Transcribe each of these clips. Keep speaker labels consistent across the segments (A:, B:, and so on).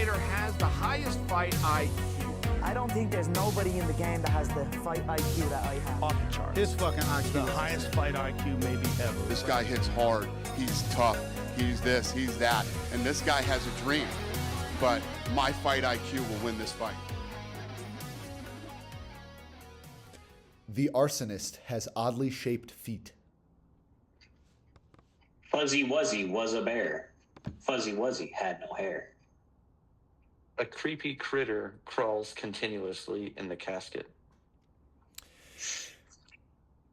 A: fighter has the highest fight IQ?
B: I don't think there's nobody in the game that has the fight IQ that I have.
C: Off the chart.
D: His fucking IQ.
C: The highest fight IQ maybe ever.
E: This guy hits hard. He's tough. He's this, he's that. And this guy has a dream. But my fight IQ will win this fight.
F: The arsonist has oddly shaped feet.
G: Fuzzy Wuzzy was a bear. Fuzzy Wuzzy had no hair.
H: A creepy critter crawls continuously in the casket.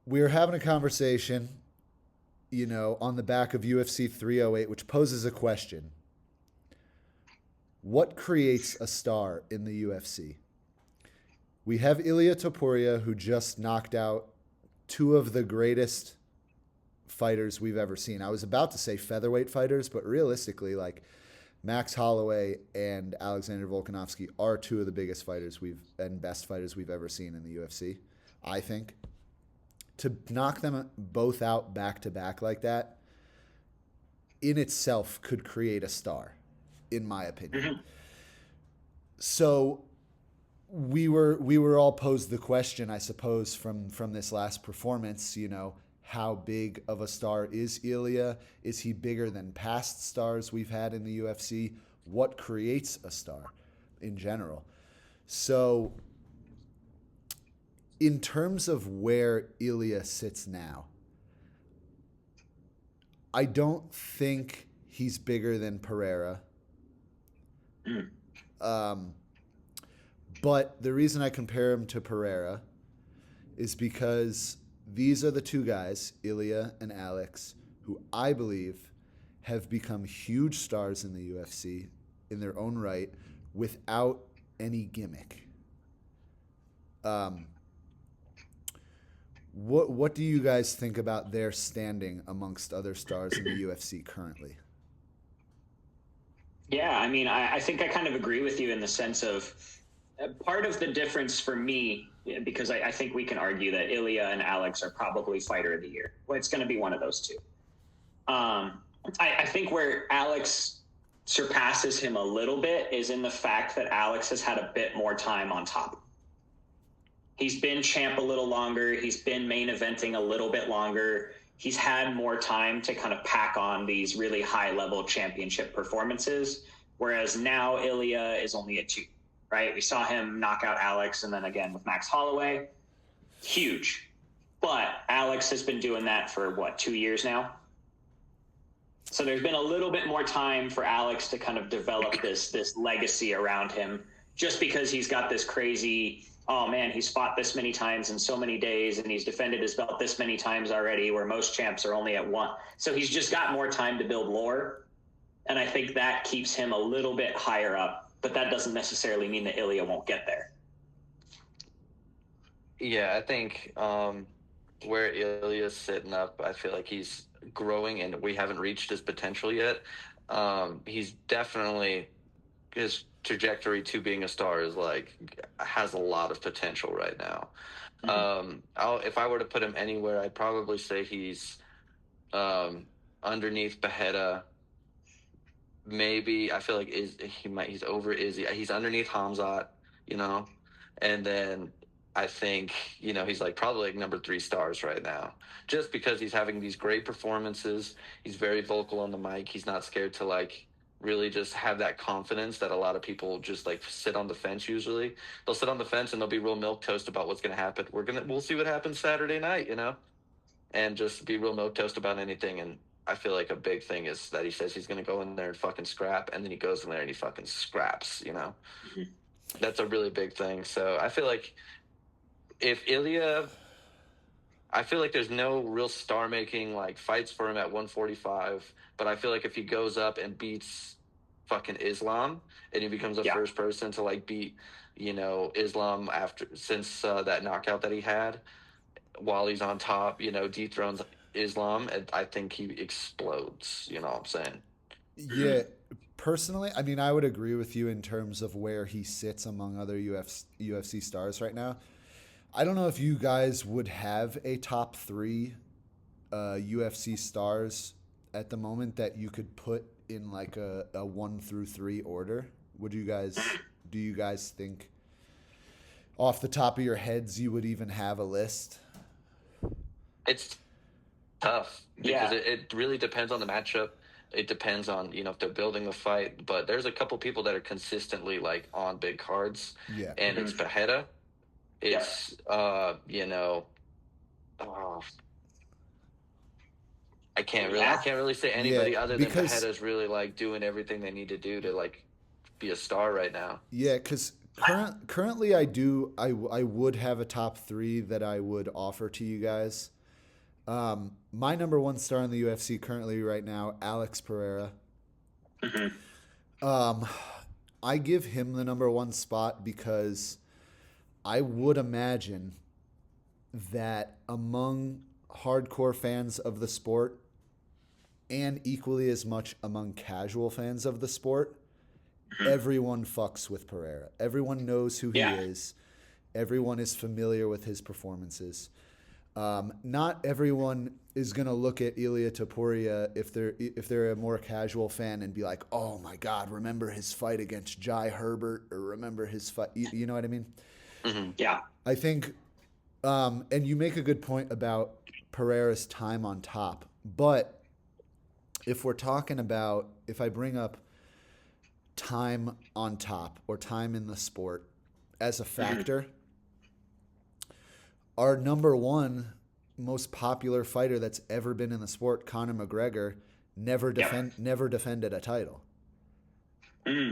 F: We're having a conversation, on the back of UFC 308, which poses a question. What creates a star in the UFC? We have Ilia Topuria, who just knocked out two of the greatest fighters we've ever seen. I was about to say featherweight fighters, but realistically, Max Holloway and Alexander Volkanovski are two of the biggest fighters and best fighters we've ever seen in the UFC, I think. To knock them both out back to back like that, in itself could create a star, in my opinion. Mm-hmm. So we were all posed the question, I suppose, from this last performance, how big of a star is Ilia? Is he bigger than past stars we've had in the UFC? What creates a star in general? So in terms of where Ilia sits now, I don't think he's bigger than Pereira. But the reason I compare him to Pereira is because these are the two guys, Ilia and Alex, who I believe have become huge stars in the UFC in their own right without any gimmick. What do you guys think about their standing amongst other stars in the UFC currently?
G: Yeah, I think I kind of agree with you in the sense of part of the difference for me, because I think we can argue that Ilia and Alex are probably fighter of the year. Well, it's going to be one of those two. I think where Alex surpasses him a little bit is in the fact that Alex has had a bit more time on top. He's been champ a little longer. He's been main eventing a little bit longer. He's had more time to kind of pack on these really high-level championship performances, whereas now Ilia is only at 2, right? We saw him knock out Alex, and then again with Max Holloway. Huge. But Alex has been doing that for, 2 years now? So there's been a little bit more time for Alex to kind of develop this legacy around him, just because he's got this crazy, oh man, he's fought this many times in so many days, and he's defended his belt this many times already, where most champs are only at 1. So he's just got more time to build lore. And I think that keeps him a little bit higher up, but that doesn't necessarily mean that Ilia won't get there.
H: Yeah, I think where Ilia's sitting up, I feel like he's growing and we haven't reached his potential yet. He's definitely, his trajectory to being a star is has a lot of potential right now. Mm-hmm. If I were to put him anywhere, I'd probably say he's underneath Bejeda. Maybe I feel like he's over Izzy. He's underneath Hamzat, and then I think he's probably number 3 stars right now, just because he's having these great performances. He's very vocal on the mic. He's not scared to really just have that confidence that a lot of people just sit on the fence. Usually they'll sit on the fence and they'll be real milquetoast about what's going to happen. We'll see what happens Saturday night, and just be real milquetoast about anything. And I feel like a big thing is that he says he's going to go in there and fucking scrap, and then he goes in there and he fucking scraps, Mm-hmm. That's a really big thing. So I feel like if Ilia, I feel like there's no real star-making fights for him at 145, but I feel like if he goes up and beats fucking Islam, and he becomes the first person to beat, Islam since that knockout that he had, while he's on top, dethrones Islam, and I think he explodes. You know what I'm saying?
F: Yeah. Personally, I would agree with you in terms of where he sits among other UFC stars right now. I don't know if you guys would have a top 3 UFC stars at the moment that you could put in a 1 through 3 order. Do you guys think off the top of your heads you would even have a list?
H: It's tough because it really depends on the matchup. It depends on, if they're building the fight, but there's a couple people that are consistently like on big cards.
F: Yeah.
H: And it's Pajeda. It's, I can't really say anybody other than Pajeda's really like doing everything they need to do to like be a star right now.
F: Yeah, because currently I would have a top 3 that I would offer to you guys. My number 1 star in the UFC currently right now, Alex Pereira. I give him the number 1 spot because I would imagine that among hardcore fans of the sport and equally as much among casual fans of the sport, everyone fucks with Pereira. Everyone knows who he is. Everyone is familiar with his performances. Not everyone is going to look at Ilia Topuria if they're a more casual fan and be like, oh my God, remember his fight against Jai Herbert, or remember his fight. You know what I mean?
G: Mm-hmm. Yeah.
F: I think, and you make a good point about Pereira's time on top, but if I bring up time on top or time in the sport as a factor, our number 1 most popular fighter that's ever been in the sport, Conor McGregor, never defended a title. You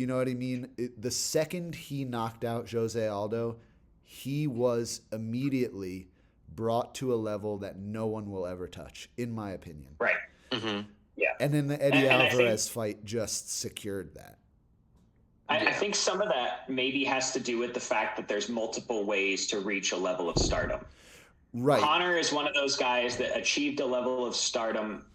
F: know what I mean? The second he knocked out Jose Aldo, he was immediately brought to a level that no one will ever touch, in my opinion.
G: Right. Mm-hmm. Yeah.
F: And then the Eddie Alvarez fight just secured that.
G: I think some of that maybe has to do with the fact that there's multiple ways to reach a level of stardom.
F: Right.
G: Conor is one of those guys that achieved a level of stardom,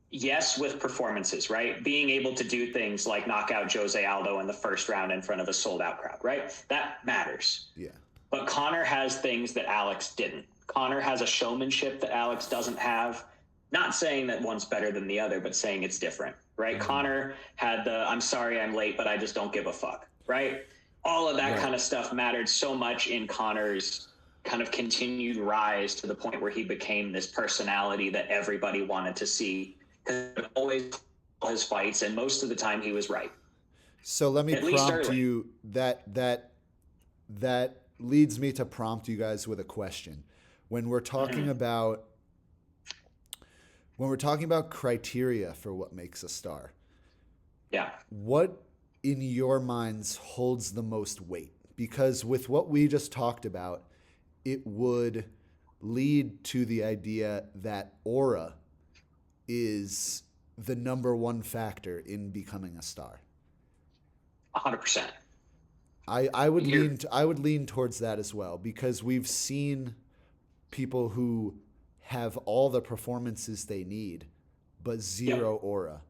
G: yes, with performances, right? Being able to do things like knock out Jose Aldo in the first round in front of a sold-out crowd, right? That matters.
F: Yeah.
G: But Conor has things that Alex didn't. Conor has a showmanship that Alex doesn't have. Not saying that one's better than the other, but saying it's different, right? Mm-hmm. Conor had the, I'm sorry I'm late, but I just don't give a fuck, right? All of that kind of stuff mattered so much in Conor's kind of continued rise to the point where he became this personality that everybody wanted to see. Because always his fights, and most of the time he was right.
F: So let me prompt you, that leads me to prompt you guys with a question. When we're talking about criteria for what makes a star, what in your minds holds the most weight? Because with what we just talked about, it would lead to the idea that aura is the number 1 factor in becoming a star.
G: 100%.
F: I would lean towards that as well, because we've seen people who have all the performances they need, but zero aura.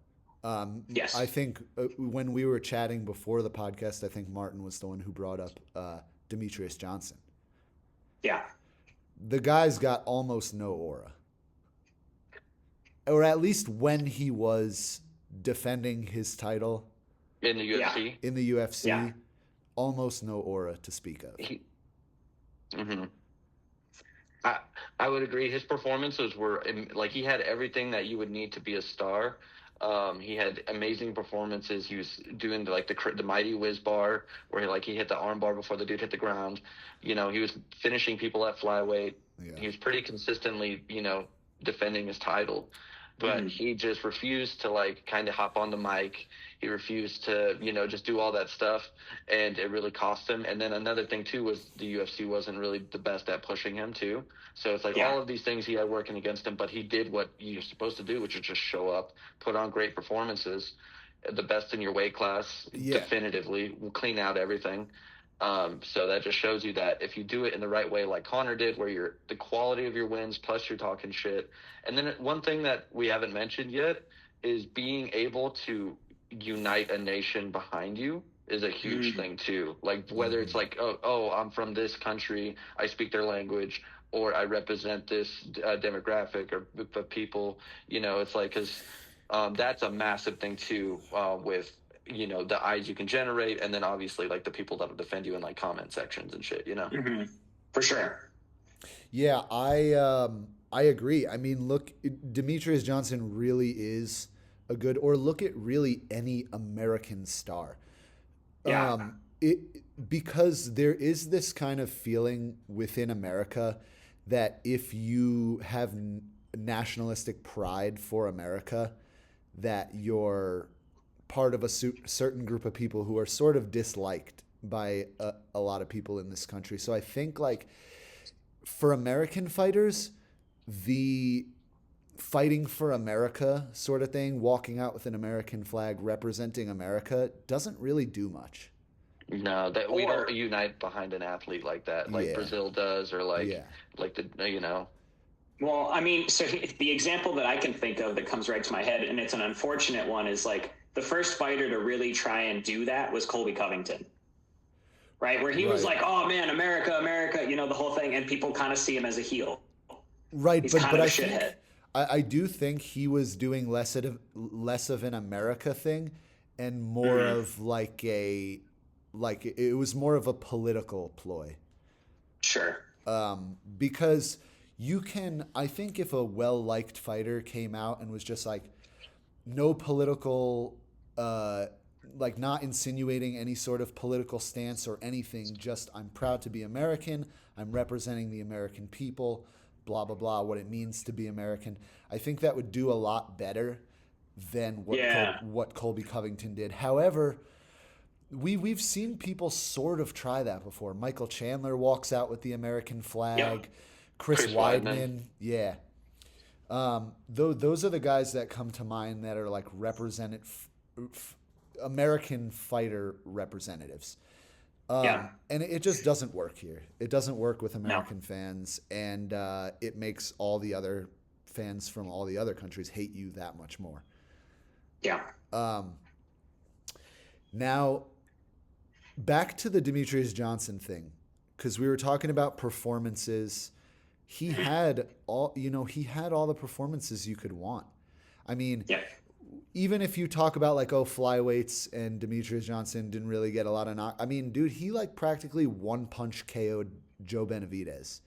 G: Yes.
F: I think when we were chatting before the podcast, I think Martin was the one who brought up Demetrius Johnson.
G: Yeah.
F: The guy's got almost no aura. Or at least when he was defending his title
H: in the UFC,
F: almost no aura to speak of.
H: I would agree. His performances were like, he had everything that you would need to be a star. He had amazing performances. He was doing the mighty whiz bar where he hit the arm bar before the dude hit the ground. He was finishing people at flyweight. Yeah. He was pretty consistently, defending his title. But he just refused to kind of hop on the mic. He refused to, just do all that stuff, and it really cost him. And then another thing too was the UFC wasn't really the best at pushing him too. So it's all of these things he had working against him, but he did what you're supposed to do, which is just show up, put on great performances, the best in your weight class, definitively, will clean out everything. So that just shows you that if you do it in the right way, like Conor did, where the quality of your wins, plus you're talking shit. And then one thing that we haven't mentioned yet is being able to unite a nation behind you is a huge thing too. Whether it's oh, I'm from this country, I speak their language, or I represent this demographic or people, it's because that's a massive thing too with the eyes you can generate, and then obviously like the people that'll defend you in like comment sections and shit.
G: For sure.
F: Yeah, I agree. I mean, look, Demetrius Johnson really is a good, or look at really any American star.
G: Yeah.
F: Because there is this kind of feeling within America that if you have nationalistic pride for America, that you're part of a certain group of people who are sort of disliked by a lot of people in this country. So I think like for American fighters, the fighting for America sort of thing, walking out with an American flag representing America, doesn't really do much.
H: No, that we don't unite behind an athlete like that, like Brazil does, or like the.
G: Well, I mean, so the example that I can think of that comes right to my head, and it's an unfortunate one, is like the first fighter to really try and do that was Colby Covington, right? Where he was like, "Oh man, America, America," the whole thing, and people kind of see him as a heel.
F: Right,
G: He's
F: but
G: kind of
F: I
G: a
F: think
G: shithead.
F: I do think he was doing less of an America thing and more of like it was more of a political ploy.
G: Sure.
F: Because I think if a well-liked fighter came out and was just like no political, like not insinuating any sort of political stance or anything, just I'm proud to be American, I'm representing the American people, blah, blah, blah, what it means to be American, I think that would do a lot better than what Colby Covington did. However, we've seen people sort of try that before. Michael Chandler walks out with the American flag.
G: Yep.
F: Chris Weidman. Yeah. Those are the guys that come to mind that are like represented American fighter representatives. And it just doesn't work here. It doesn't work with American fans, and it makes all the other fans from all the other countries hate you that much more.
G: Yeah.
F: Now, back to the Demetrius Johnson thing, because we were talking about performances. He had all the performances you could want. I mean, even if you talk about like, flyweights and Demetrius Johnson didn't really get a lot of knock. I mean, dude, he like practically one punch KO'd Joe Benavidez.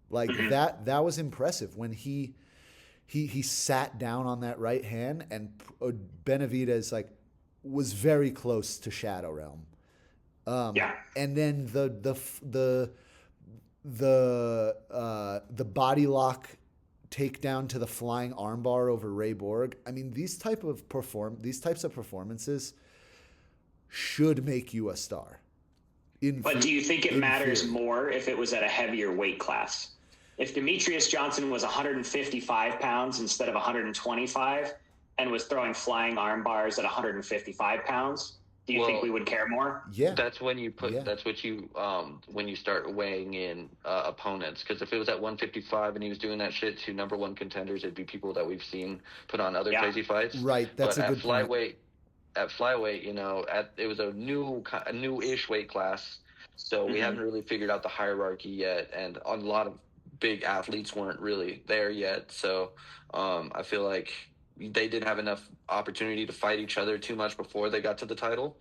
F: Like that was impressive when he sat down on that right hand, and Benavidez like was very close to Shadow Realm. And then the body lock takedown to the flying armbar over Ray Borg. I mean, these types of performances should make you a star.
G: But do you think it matters more if it was at a heavier weight class? If Demetrius Johnson was 155 pounds instead of 125 and was throwing flying arm bars at 155 pounds, do you think we would care more?
F: Yeah.
H: That's when you when you start weighing in opponents. Because if it was at 155 and he was doing that shit to number one contenders, it'd be people that we've seen put on other crazy fights.
F: Right. That's a good point.
H: At flyweight, it was a new-ish weight class, so we haven't really figured out the hierarchy yet, and a lot of big athletes weren't really there yet. So I feel like they didn't have enough opportunity to fight each other too much before they got to the title.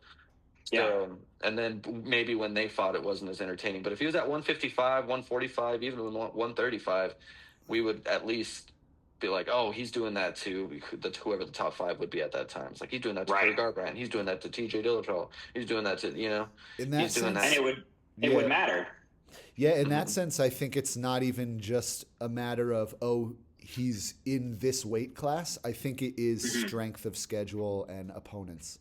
H: So, and then maybe when they fought, it wasn't as entertaining. But if he was at 155, 145, even 135, we would at least be like, oh, he's doing that to whoever the top five would be at that time. It's like he's doing that to Cody Garbrandt. He's doing that to TJ Dillashaw. He's doing that to
F: In that
H: he's doing
F: sense,
H: that.
G: And it would matter.
F: Yeah, in that sense, I think it's not even just a matter of he's in this weight class. I think it is strength of schedule and opponents.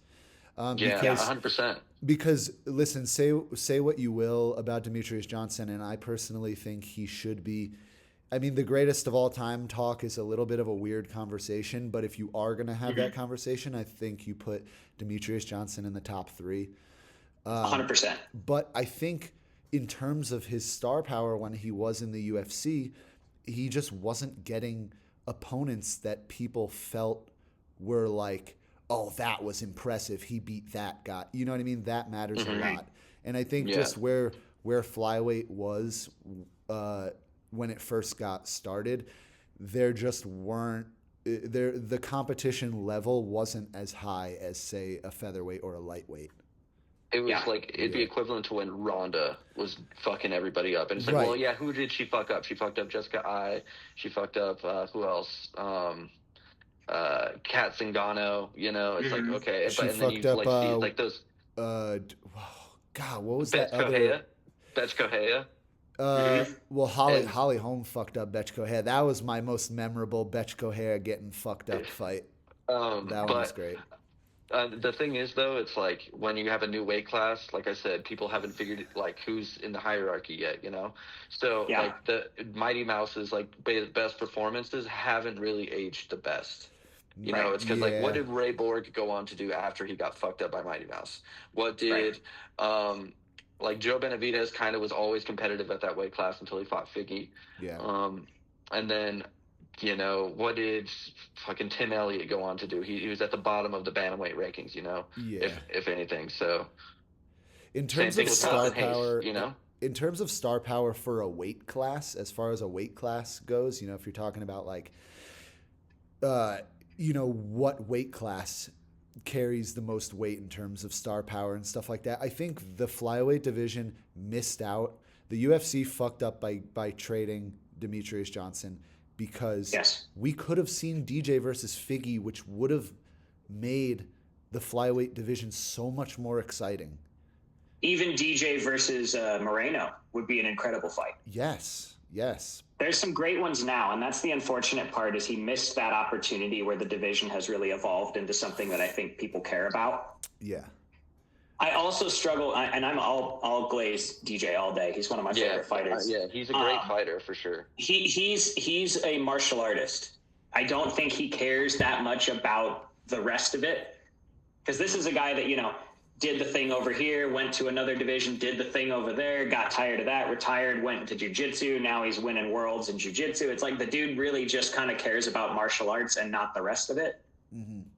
H: 100%.
F: Because listen, say what you will about Demetrius Johnson, and I personally think he should be. I mean, the greatest of all time talk is a little bit of a weird conversation, but if you are going to have that conversation, I think you put Demetrius Johnson in the top 3.
G: 100%.
F: But I think in terms of his star power when he was in the UFC, he just wasn't getting opponents that people felt were like, oh, that was impressive. He beat that guy. You know what I mean? That matters a lot. And I think just where flyweight was when it first got started, there just weren't the competition level wasn't as high as, say, a featherweight or a lightweight.
H: It was like it'd be equivalent to when Ronda was fucking everybody up, and it's like,
F: Right.
H: well, yeah, who did she fuck up? She fucked up Jessica Ai. She fucked up who else? Kat Zingano. You know, it's like okay,
F: She
H: and then
F: fucked
H: you
F: up,
H: like see like those
F: God, what was
H: Betch
F: that other?
H: Kohea.
F: Well, Holly Holm fucked up Betch Kohea. That was my most memorable Betch Kohea getting fucked up fight. That one was great.
H: The thing is, though, it's like when you have a new weight class, like I said, people haven't figured like who's in the hierarchy yet, you know? So like the Mighty Mouse's like best performances haven't really aged the best. You know, it's because like what did Ray Borg go on to do after he got fucked up by Mighty Mouse? What did like Joe Benavidez kind of was always competitive at that weight class until he fought Figgy.
F: Yeah.
H: And then, you know, what did fucking Tim Elliott go on to do? He was at the bottom of the bantamweight rankings, you know, if anything. So
F: in terms of star power,
H: you know,
F: in terms of star power for a weight class, as far as a weight class goes, you know, if you're talking about like, you know, what weight class carries the most weight in terms of star power and stuff like that, I think the flyweight division missed out. The UFC fucked up by trading Demetrius Johnson, because we could have seen DJ versus Figgy, which would have made the flyweight division so much more exciting.
G: Even DJ versus Moreno would be an incredible fight.
F: Yes.
G: There's some great ones now, and that's the unfortunate part, is he missed that opportunity where the division has really evolved into something that I think people care about.
F: Yeah.
G: I also struggle, and I'm all glaze DJ all day. He's one of my favorite fighters.
H: He's a great fighter for sure.
G: He's a martial artist. I don't think he cares that much about the rest of it, because this is a guy that, you know, did the thing over here, went to another division, did the thing over there, got tired of that, retired, went into jiu-jitsu. Now he's winning worlds in jiu-jitsu. It's like the dude really just kind of cares about martial arts and not the rest of it,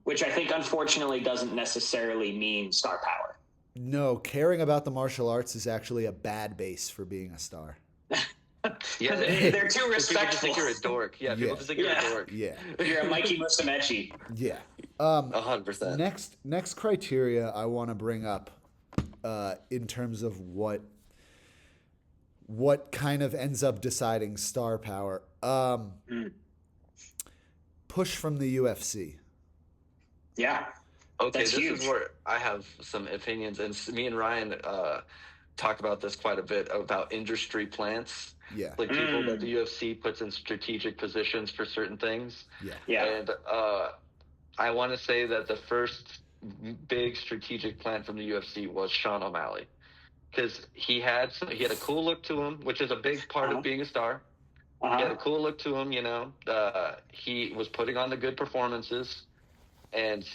G: which I think unfortunately doesn't necessarily mean star power.
F: No, caring about the martial arts is actually a bad base for being a star.
H: Yeah,
G: they're too respectful.
H: People just think you're a dork. Yeah, people just think you're a dork.
F: Yeah.
G: You're a Mikey Musumeci.
F: Yeah.
H: 100%.
F: Next criteria I want to bring up in terms of what kind of ends up deciding star power. Push from the UFC.
G: Yeah.
H: Okay,
G: That's
H: this
G: huge.
H: is where I have some opinions, and me and Ryan talk about this quite a bit about industry plants.
F: Yeah.
H: Like people that the UFC puts in strategic positions for certain things.
F: Yeah.
H: And I want to say that the first big strategic plant from the UFC was Sean O'Malley, because he had a cool look to him, which is a big part of being a star. He had a cool look to him, you know. He was putting on the good performances, and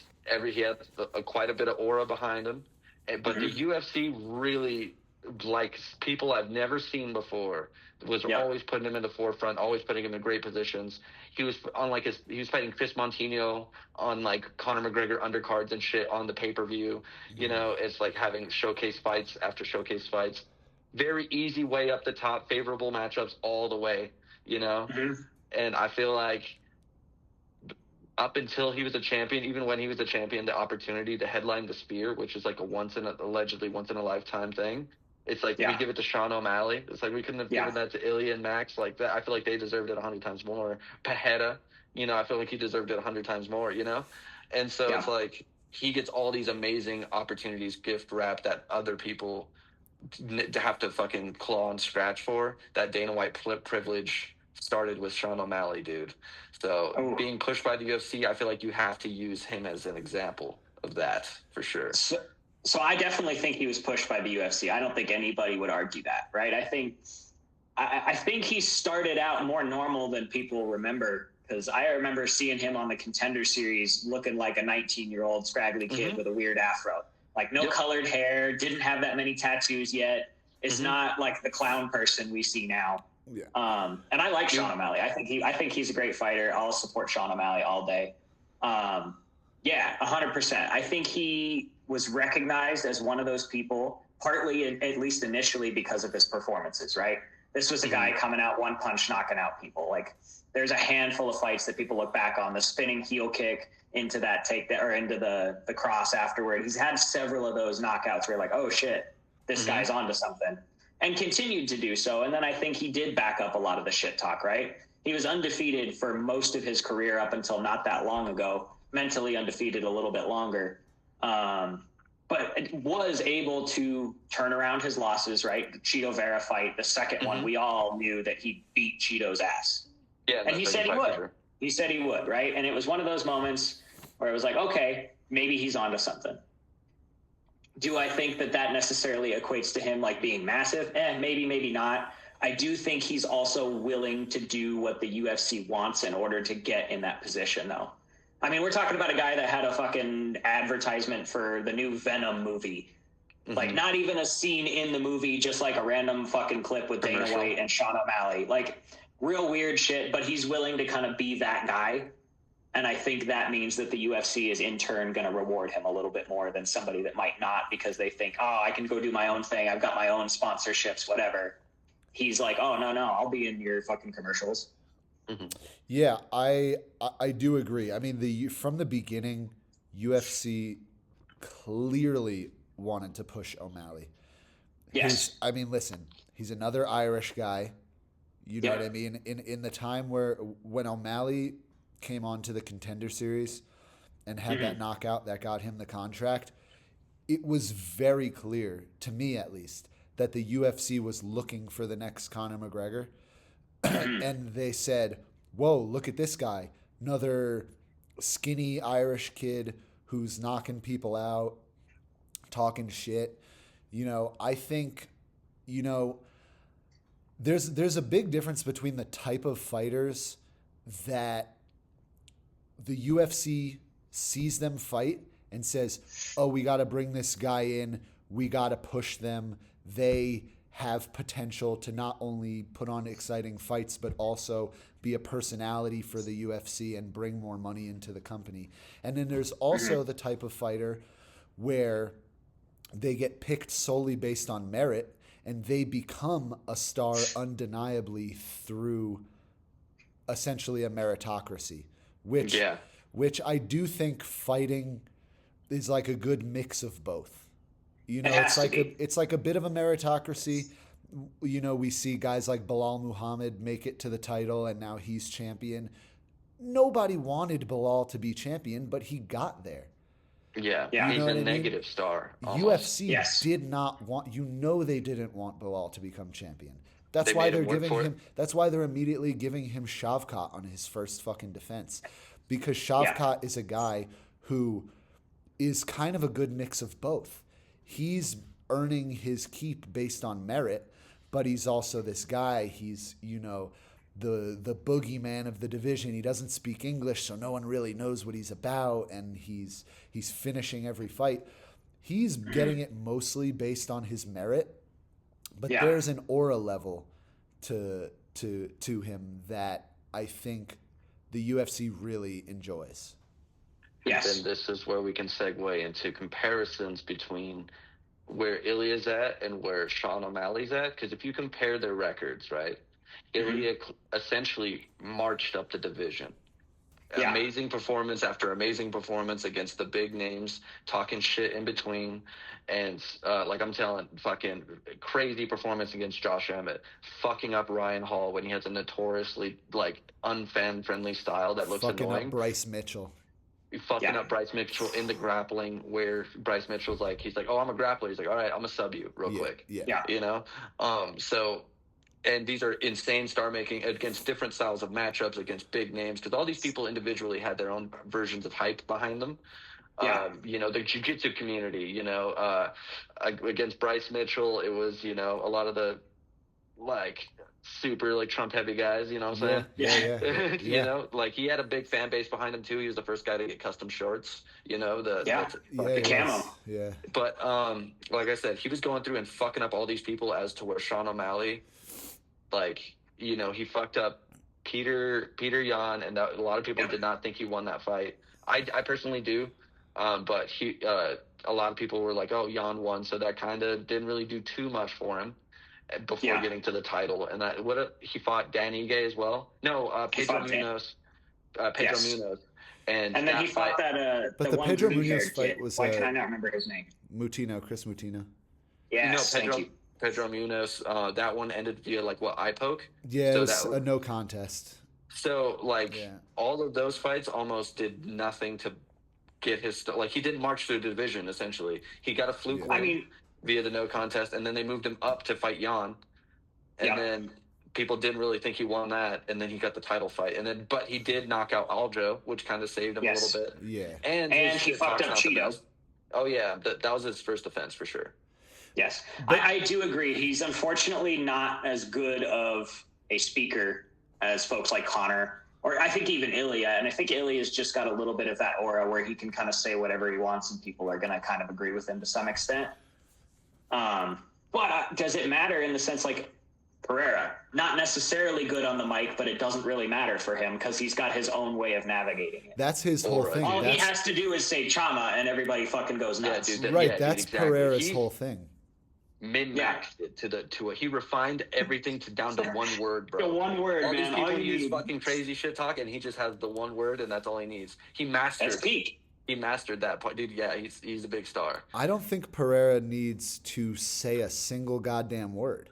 H: he had quite a bit of aura behind him. But the UFC really, like people I've never seen before, was always putting him in the forefront, always putting him in great positions. He was on he was fighting Chris Montino on like Conor McGregor undercards and shit on the pay-per-view. You know, it's like having showcase fights after showcase fights. Very easy way up the top, favorable matchups all the way, you know? And I feel like up until he was a champion, even when he was a champion, the opportunity to headline the Spear, which is like allegedly once in a lifetime thing. It's like we give it to Sean O'Malley. It's like we couldn't have given that to Ilya and Max like that. I feel like they deserved it 100 times more. Pajeda, you know, I feel like he deserved it 100 times more, you know? And so it's like he gets all these amazing opportunities gift wrapped that other people to have to fucking claw and scratch for. That Dana White privilege started with Sean O'Malley, dude. So being pushed by the UFC, I feel like you have to use him as an example of that for sure.
G: So I definitely think he was pushed by the UFC. I don't think anybody would argue that, right? I think he started out more normal than people remember, because I remember seeing him on the Contender Series looking like a 19-year-old scraggly kid with a weird afro. Like no colored hair, didn't have that many tattoos yet. Is not like the clown person we see now.
F: Yeah.
G: And I like Sean O'Malley. I think he's a great fighter. I'll support Sean O'Malley all day. 100%. I think he was recognized as one of those people, partly at least initially because of his performances, right? This was a guy coming out one punch, knocking out people. Like, there's a handful of fights that people look back on. The spinning heel kick into that or into the cross afterward. He's had several of those knockouts where you're like, oh shit, this guy's onto something, and continued to do so. And then I think he did back up a lot of the shit talk, right? He was undefeated for most of his career up until not that long ago, mentally undefeated a little bit longer. But it was able to turn around his losses, right? The Cheeto Vera fight, the second one, we all knew that he beat Cheeto's ass.
H: Yeah,
G: and he said he would.
H: Sure.
G: He said he would, right? And it was one of those moments where it was like, okay, maybe he's onto something. Do I think that necessarily equates to him like being massive? Maybe, maybe not. I do think he's also willing to do what the UFC wants in order to get in that position, though. I mean, we're talking about a guy that had a fucking advertisement for the new Venom movie. Like, not even a scene in the movie, just like a random fucking clip with Dana White and Sean O'Malley. Like, real weird shit, but he's willing to kind of be that guy. And I think that means that the UFC is in turn going to reward him a little bit more than somebody that might not, because they think, oh, I can go do my own thing. I've got my own sponsorships, whatever. He's like, oh, no, I'll be in your fucking commercials.
F: Yeah, I do agree. I mean, from the beginning, UFC clearly wanted to push O'Malley.
G: Yes.
F: I mean, listen, he's another Irish guy. You know what I mean? In the time when O'Malley came onto the Contender Series and had that knockout that got him the contract, it was very clear, to me at least, that the UFC was looking for the next Conor McGregor. And they said, whoa, look at this guy. Another skinny Irish kid who's knocking people out, talking shit. You know, I think, you know, there's a big difference between the type of fighters that the UFC sees them fight and says, oh, we got to bring this guy in. We got to push them. They have potential to not only put on exciting fights, but also be a personality for the UFC and bring more money into the company. And then there's also the type of fighter where they get picked solely based on merit and they become a star undeniably through essentially a meritocracy, which I do think fighting is like a good mix of both. You know, it's like a bit of a meritocracy. You know, we see guys like Bilal Muhammad make it to the title and now he's champion. Nobody wanted Bilal to be champion, but he got there.
H: Yeah, he's a negative star. Almost.
F: UFC did not want, they didn't want Bilal to become champion. That's why they're giving him, that's why they're immediately giving him Shavkat on his first fucking defense. Because Shavkat is a guy who is kind of a good mix of both. He's earning his keep based on merit, but he's also this guy. He's, you know, the boogeyman of the division. He doesn't speak English, so no one really knows what he's about, and he's finishing every fight. He's getting it mostly based on his merit, but there's an aura level to him that I think the UFC really enjoys.
G: Yes.
H: And this is where we can segue into comparisons between where Ilya's at and where Sean O'Malley's at. Because if you compare their records, right, Ilya essentially marched up the division. Yeah. Amazing performance after amazing performance against the big names, talking shit in between. And like I'm telling, fucking crazy performance against Josh Emmett, fucking up Ryan Hall when he has a notoriously like unfan-friendly style that looks
F: fucking
H: annoying.
F: Up Bryce Mitchell.
H: Fucking up Bryce Mitchell in the grappling, where Bryce Mitchell's like, he's like, oh, I'm a grappler. He's like, all right, I'm gonna sub you real quick.
F: Yeah.
H: You know? So, and these are insane star making against different styles of matchups against big names, because all these people individually had their own versions of hype behind them. You know, the jiu-jitsu community, you know, against Bryce Mitchell, it was, you know, a lot of the like super like Trump heavy guys, you know what I'm saying?
F: Yeah.
H: You know, like he had a big fan base behind him too. He was the first guy to get custom shorts, you know, the
G: camo.
F: Yeah.
H: But like I said, he was going through and fucking up all these people, as to where Sean O'Malley, like, you know, he fucked up Peter Yan, and a lot of people did not think he won that fight. I personally do. But a lot of people were like, oh, Yan won, so that kind of didn't really do too much for him. before getting to the title. And he fought Dan Ige as well. No, Pedro Munoz. Munoz. And
G: then he fought
F: but the
G: one
F: Pedro
G: green
F: Munoz
G: haired
F: fight
G: kid.
F: was
G: Why can I not remember his name?
F: Chris Mutino.
G: Yes,
H: no,
G: thank you.
H: Pedro Munoz. That one ended via eye poke.
F: Yeah,
H: so
F: it was a no contest.
H: So all of those fights almost did nothing to get his he didn't march through the division. Essentially, he got a fluke win via the no contest, and then they moved him up to fight Jan, and then people didn't really think he won that, and then he got the title fight, but he did knock out Aljo, which kind of saved him a little bit.
F: Yeah,
H: and
G: he fucked up Cheeto.
H: Oh yeah, that was his first offense for sure.
G: Yes, I do agree. He's unfortunately not as good of a speaker as folks like Connor, or I think even Ilya. And I think Ilya's just got a little bit of that aura where he can kind of say whatever he wants and people are going to kind of agree with him to some extent. But does it matter in the sense Pereira, not necessarily good on the mic, but it doesn't really matter for him because he's got his own way of navigating it.
F: That's his whole thing.
G: All he has to do is say Chama and everybody fucking goes nuts.
H: Yeah, dude,
F: that's
H: exactly.
F: Pereira's whole thing.
H: Min-maxed it to he refined everything down to one word, bro.
G: The one word,
H: all
G: man.
H: These people use fucking crazy shit talk, and he just has the one word, and that's all he needs. He mastered.
G: That's peak.
H: He mastered that part, dude. Yeah, he's a big star.
F: I don't think Pereira needs to say a single goddamn word,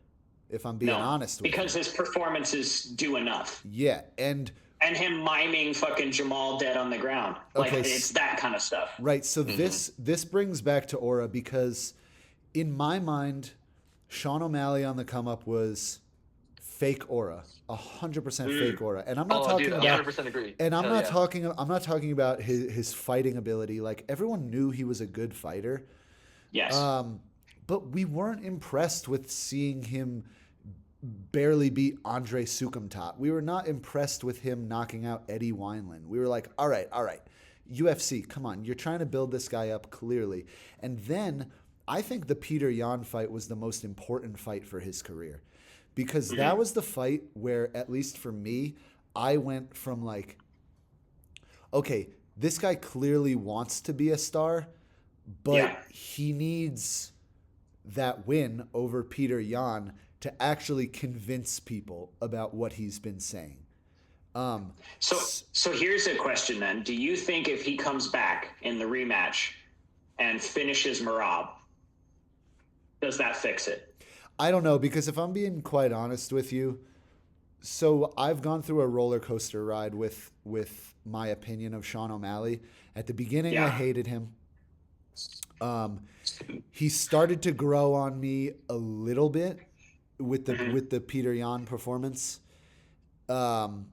F: if I'm being honest with you.
G: Because his performances do enough.
F: Yeah, and
G: him miming fucking Jamal dead on the ground. It's that kind of stuff.
F: Right, so this brings back to aura because in my mind, Sean O'Malley on the come up was fake aura, 100% fake aura, and I'm not talking about.
H: 100% agree.
F: And I'm not talking about his fighting ability. Everyone knew he was a good fighter.
G: Yes.
F: But we weren't impressed with seeing him barely beat Andre Sukumtat. We were not impressed with him knocking out Eddie Wineland. We were like, all right, UFC, come on, you're trying to build this guy up clearly, and then. I think the Peter Yan fight was the most important fight for his career because that was the fight where, at least for me, I went from okay, this guy clearly wants to be a star, but he needs that win over Peter Yan to actually convince people about what he's been saying.
G: So here's a question then. Do you think if he comes back in the rematch and finishes Merab, does that fix it?
F: I don't know, because if I'm being quite honest with you, so I've gone through a roller coaster ride with my opinion of Sean O'Malley. At the beginning, I hated him. He started to grow on me a little bit with the Peter Yan performance, and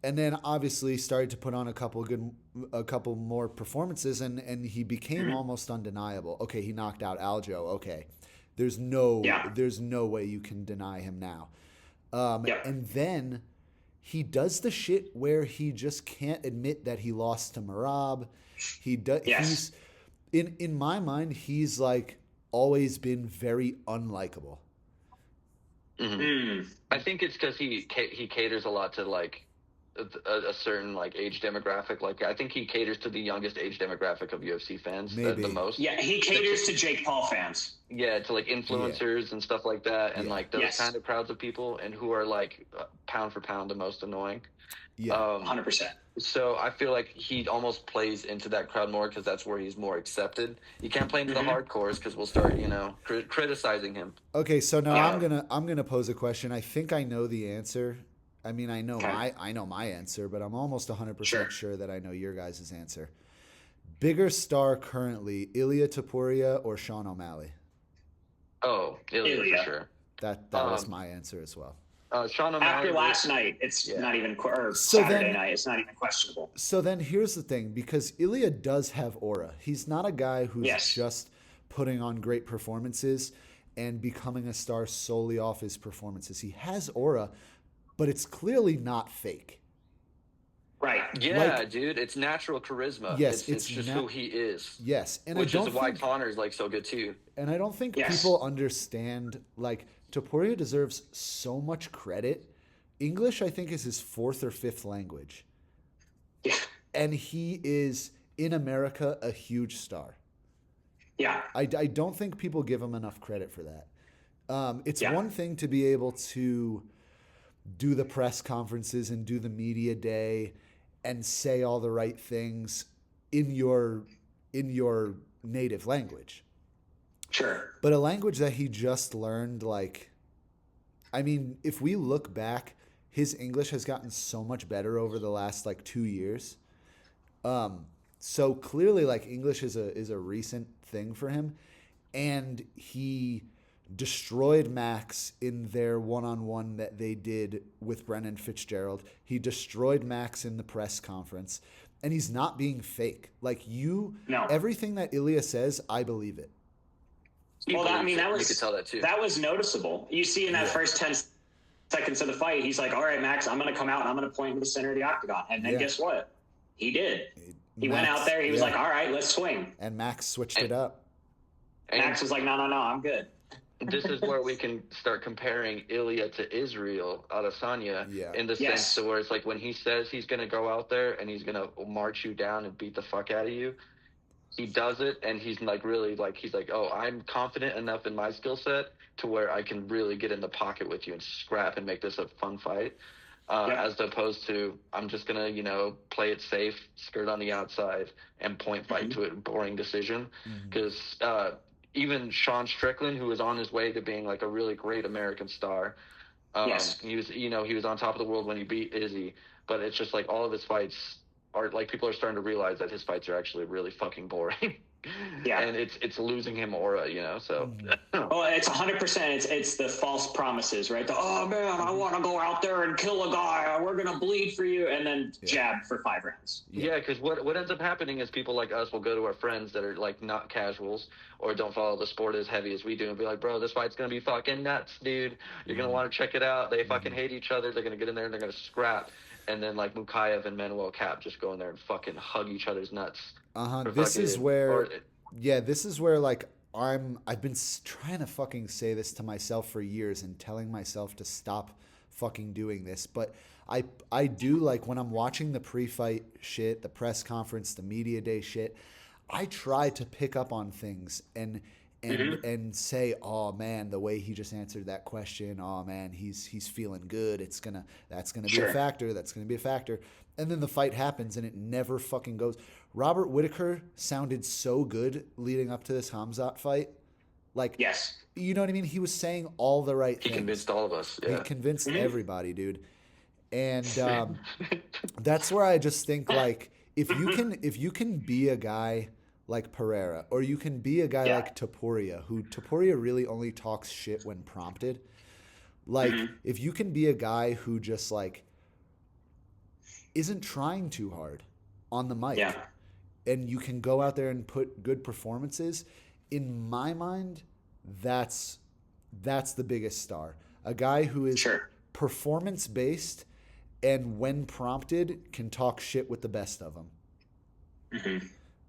F: then obviously started to put on a couple more performances, and he became almost undeniable. Okay, he knocked out Aljo. Okay. There's no way you can deny him now. And then he does the shit where he just can't admit that he lost to Merab. He does. He's in my mind, he's always been very unlikable.
H: I think it's because he caters a lot to a certain age demographic. I think he caters to the youngest age demographic of UFC fans the most.
G: Yeah, he caters to Jake Paul fans.
H: Yeah, to influencers and stuff like that, and those kind of crowds of people, and who are pound for pound the most annoying.
F: Yeah,
G: 100%.
H: So I feel like he almost plays into that crowd more because that's where he's more accepted. You can't play into the hardcores because we'll start criticizing him.
F: Okay, so now I'm gonna pose a question. I think I know the answer. I mean, I know my answer, but I'm almost 100% sure that I know your guys' answer. Bigger star currently, Ilya Topuria or Sean O'Malley?
H: Oh, Ilya for sure.
F: That was my answer as well.
H: Sean O'Malley.
G: After last night, it's not even Saturday night. It's not even questionable.
F: So then here's the thing, because Ilya does have aura. He's not a guy who's just putting on great performances and becoming a star solely off his performances. He has aura, but it's clearly not fake.
G: Right.
H: Yeah, dude. It's natural charisma.
F: Yes,
H: it's just who he is.
F: Yes. And
H: which is why Connor's so good too.
F: And I don't think people understand, Topuria deserves so much credit. English, I think, is his 4th or 5th language.
G: Yeah.
F: And he is, in America, a huge star.
G: Yeah.
F: I don't think people give him enough credit for that. It's one thing to be able to do the press conferences and do the media day and say all the right things in your native language.
G: Sure.
F: But a language that he just learned, like, I mean, if we look back, his English has gotten so much better over the last like 2 years. So clearly, like, English is a recent thing for him, and he destroyed Max in their one-on-one that they did with Brennan Fitzgerald. He destroyed Max in the press conference, and he's not being fake. Like, everything that Ilya says, I believe it.
G: Well, you could
H: tell that too.
G: That was noticeable. You see in that first 10 seconds of the fight, he's like, all right, Max, I'm going to come out and I'm going to point to the center of the octagon. And then guess what? He did. He went out there. He was like, all right, let's swing.
F: And Max switched it up.
G: Max was like, no, I'm good.
H: This is where we can start comparing Ilya to Israel Adesanya in the sense to where it's like when he says he's going to go out there and he's going to march you down and beat the fuck out of you, he does it, and he's like really like he's like, oh, I'm confident enough in my skill set to where I can really get in the pocket with you and scrap and make this a fun fight, as opposed to I'm just gonna play it safe, skirt on the outside, and point fight to a boring decision. Because even Sean Strickland, who was on his way to being like a really great American star, he was he was on top of the world when he beat Izzy, but it's just like all of his fights are like people are starting to realize that his fights are actually really fucking boring. And it's losing him aura, so.
G: Well, it's 100%. It's the false promises, right? Oh man, I want to go out there and kill a guy. We're going to bleed for you. And then jab for 5 rounds.
H: Yeah. Because what ends up happening is people like us will go to our friends that are like not casuals or don't follow the sport as heavy as we do and be like, bro, this fight's going to be fucking nuts, dude. You're going to want to check it out. They fucking hate each other. They're going to get in there and they're going to scrap. And then like Mukayev and Manuel Cap just go in there and fucking hug each other's nuts.
F: This is where like I've been trying to fucking say this to myself for years and telling myself to stop fucking doing this. But I do, like, when I'm watching the pre-fight shit, the press conference, the media day shit, I try to pick up on things and say, oh man, the way he just answered that question, oh man, he's feeling good. That's gonna be a factor. That's gonna be a factor. And then the fight happens and it never fucking goes. Robert Whittaker sounded so good leading up to this Khamzat fight. Like, you know what I mean? He was saying all the right things.
H: He convinced all of us. Yeah.
F: He convinced everybody, dude. And that's where I just think, like, if you can be a guy like Pereira, or you can be a guy like Topuria, who Topuria really only talks shit when prompted. Like, if you can be a guy who just, like, isn't trying too hard on the mic, and you can go out there and put good performances, in my mind, that's the biggest star. A guy who is performance-based and when prompted can talk shit with the best of them.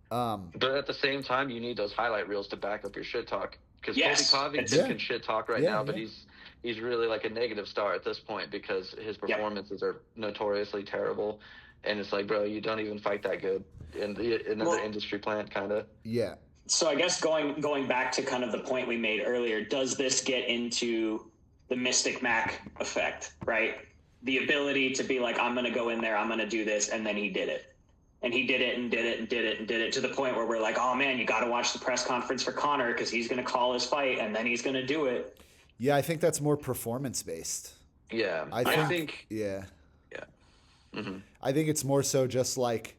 H: But at the same time, you need those highlight reels to back up your shit talk. Because Colby Covington can shit talk right now, but he's really like a negative star at this point because his performances are notoriously terrible. And it's like, bro, you don't even fight that good in another industry plant, kind of. Yeah.
G: So I guess going back to kind of the point we made earlier, does this get into the Mystic Mac effect, right? The ability to be like, I'm going to go in there, I'm going to do this, and then he did it. And he did it and did it and did it and did it to the point where we're like, oh man, you got to watch the press conference for Conor because he's going to call his fight and then he's going to do it.
F: Yeah, I think that's more performance based.
H: Yeah,
F: I think yeah. I think it's more so just like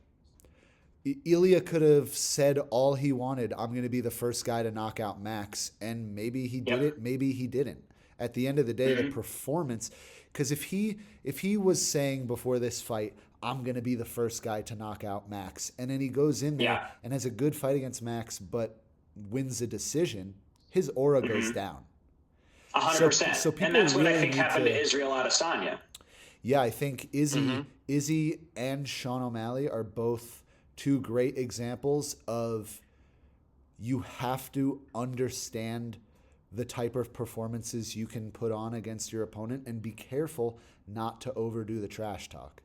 F: Ilya could have said all he wanted. I'm going to be the first guy to knock out Max, and maybe he did it, maybe he didn't. At the end of the day, the performance, because if he was saying before this fight, I'm going to be the first guy to knock out Max, and then he goes in there and has a good fight against Max, but wins a decision, his aura goes down.
G: 100%.
F: So people
G: and that's what
F: really
G: I think happened to Israel Adesanya.
F: Yeah, I think Izzy and Sean O'Malley are both two great examples of you have to understand the type of performances you can put on against your opponent and be careful not to overdo the trash talk.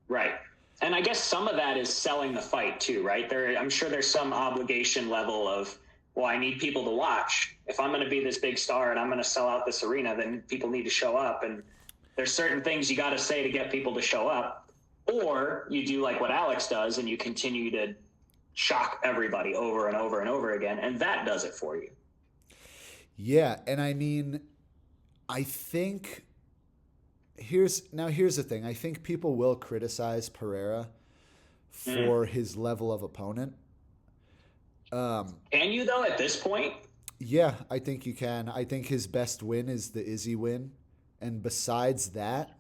G: Right. And I guess some of that is selling the fight too, right? I'm sure there's some obligation level of well, I need people to watch. If I'm going to be this big star and I'm going to sell out this arena, then people need to show up. And there's certain things you got to say to get people to show up. Or you do like what Alex does and you continue to shock everybody over and over and over again. And that does it for you.
F: Yeah. And I mean, I think here's the thing. I think people will criticize Pereira for his level of opponent.
G: Can you though at this point?
F: Yeah, I think you can. I think his best win is the Izzy win. And besides that,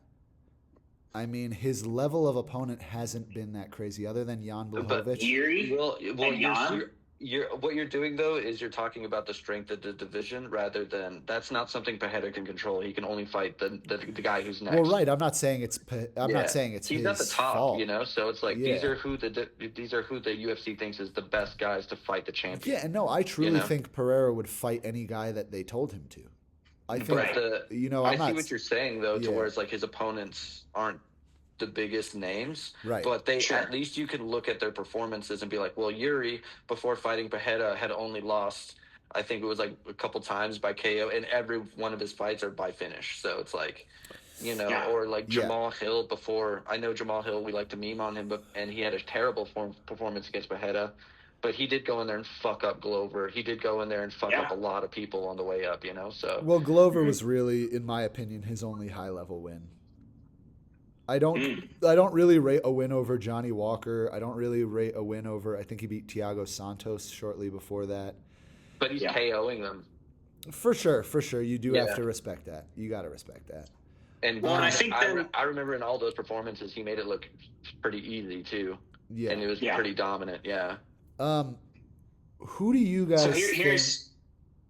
F: I mean, his level of opponent hasn't been that crazy other than Jan Blachowicz.
G: Yuri
H: well, what you're doing though is you're talking about the strength of the division rather than that's not something Pereira can control. He can only fight the guy who's next.
F: Well, right. I'm not saying it's
H: he's
F: his
H: not the top,
F: fault.
H: you know. So it's like these are who the UFC thinks is the best guys to fight the champion.
F: Yeah, and no, I truly think Pereira would fight any guy that they told him to. I think
H: I see what you're saying though, to where it's like his opponents aren't the biggest names,
F: right?
H: But at least you can look at their performances and be like, well, Yuri before fighting Pereira had only lost, I think it was like a couple times by KO, and every one of his fights are by finish. So it's like, or like Jamal Hill before. I know Jamal Hill, we like to meme on him, and he had a terrible performance against Pereira. But he did go in there and fuck up Glover. He did go in there and fuck up a lot of people on the way up, So
F: well, Glover was really, in my opinion, his only high level win. I don't really rate a win over Johnny Walker. I don't really rate a win over. I think he beat Thiago Santos shortly before that.
H: But he's KOing them.
F: For sure. You do have to respect that. You got to respect that.
H: And I think I remember in all those performances, he made it look pretty easy too. Yeah, and it was pretty dominant. Yeah.
F: Who do you guys?
G: So here's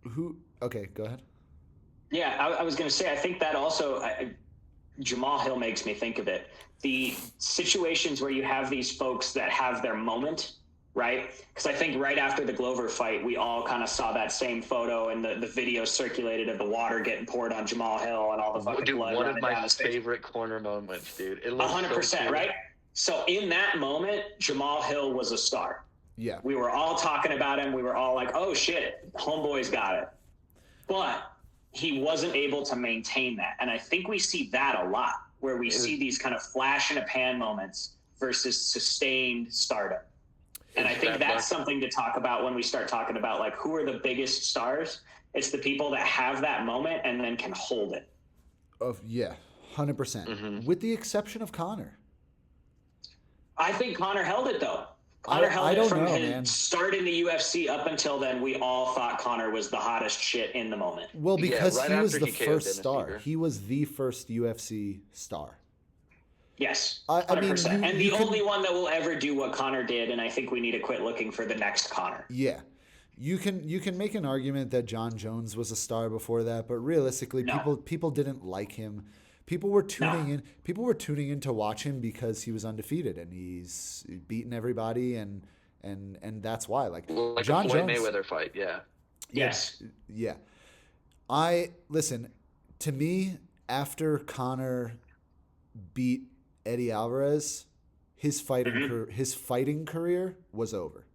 F: who. Okay, go ahead.
G: Yeah, I was going to say. I think that also. Jamal Hill makes me think of it. The situations where you have these folks that have their moment, right? Because I think right after the Glover fight, we all kind of saw that same photo and the video circulated of the water getting poured on Jamal Hill and all the fucking blood.
H: One of my favorite corner moments, dude. It
G: 100%, right? So in that moment, Jamal Hill was a star.
F: Yeah.
G: We were all talking about him. We were all like, oh shit, homeboy's got it. But he wasn't able to maintain that. And I think we see that a lot, where we see these kind of flash in a pan moments versus sustained stardom. And I think that's something to talk about when we start talking about like who are the biggest stars. It's the people that have that moment and then can hold it.
F: 100%. Mm-hmm. With the exception of Conor.
G: I think Conor held it though. Conor held it from his start in the UFC up until then. We all thought Conor was the hottest shit in the moment.
F: Well, because he was the first star. He was the first UFC star.
G: Yes, 100%. I mean, and the only one that will ever do what Conor did, and I think we need to quit looking for the next Conor.
F: Yeah. You can make an argument that John Jones was a star before that, but realistically, people didn't like him. People were tuning in. People were tuning in to watch him because he was undefeated and he's beaten everybody, and that's why. Like John
H: a Floyd
F: Jones,
H: Mayweather fight, yeah.
G: Yes.
F: Yeah. Listen. To me, after Conor beat Eddie Alvarez, his fighting career was over.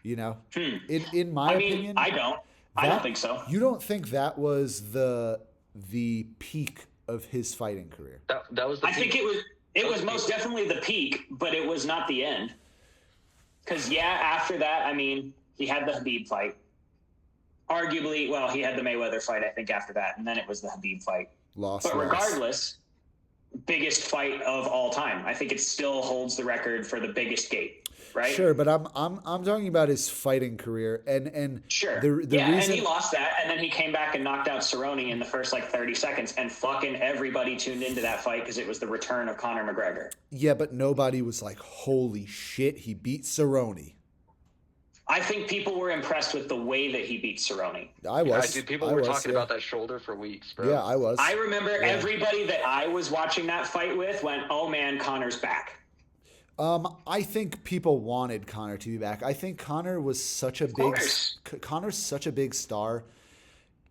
F: In my opinion,
G: I don't think so.
F: You don't think that was the peak of his fighting career?
H: That was the peak.
G: I think it was most definitely the peak, but it was not the end. Because after that, I mean, he had the Khabib fight. Arguably, well, he had the Mayweather fight, I think, after that, and then it was the Khabib fight. But regardless, biggest fight of all time. I think it still holds the record for the biggest gate. Right?
F: Sure, but I'm talking about his fighting career, and
G: sure,
F: the reason,
G: and he lost that, and then he came back and knocked out Cerrone in the first 30 seconds, and fucking everybody tuned into that fight because it was the return of Conor McGregor.
F: Yeah, but nobody was like, "Holy shit, he beat Cerrone."
G: I think people were impressed with the way that he beat Cerrone.
F: I was.
H: Dude, people were talking about that shoulder for weeks, bro.
F: Yeah, I was.
G: I remember everybody that I was watching that fight with went, "Oh man, Conor's back."
F: I think people wanted Conor to be back. I think Conor was such a Conor's such a big star.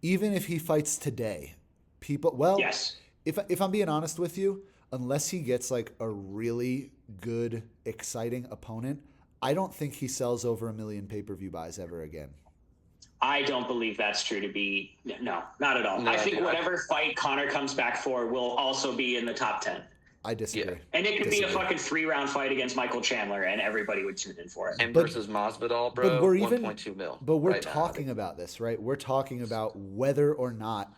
F: Even if he fights today,
G: yes.
F: If I'm being honest with you, unless he gets like a really good, exciting opponent, I don't think he sells over 1 million pay-per-view buys ever again.
G: I don't believe that's true to be. No, not at all.
H: No,
G: I think
H: dude,
G: whatever fight Conor comes back for will also be in the top 10.
F: I disagree.
H: Yeah.
G: And it could be a fucking 3-round fight against Michael Chandler, and everybody would tune in for it.
H: Him versus Masvidal, bro.
F: But we're even
H: 1.2 mil.
F: But we're
H: right now.
F: talking about this, right? We're talking about whether or not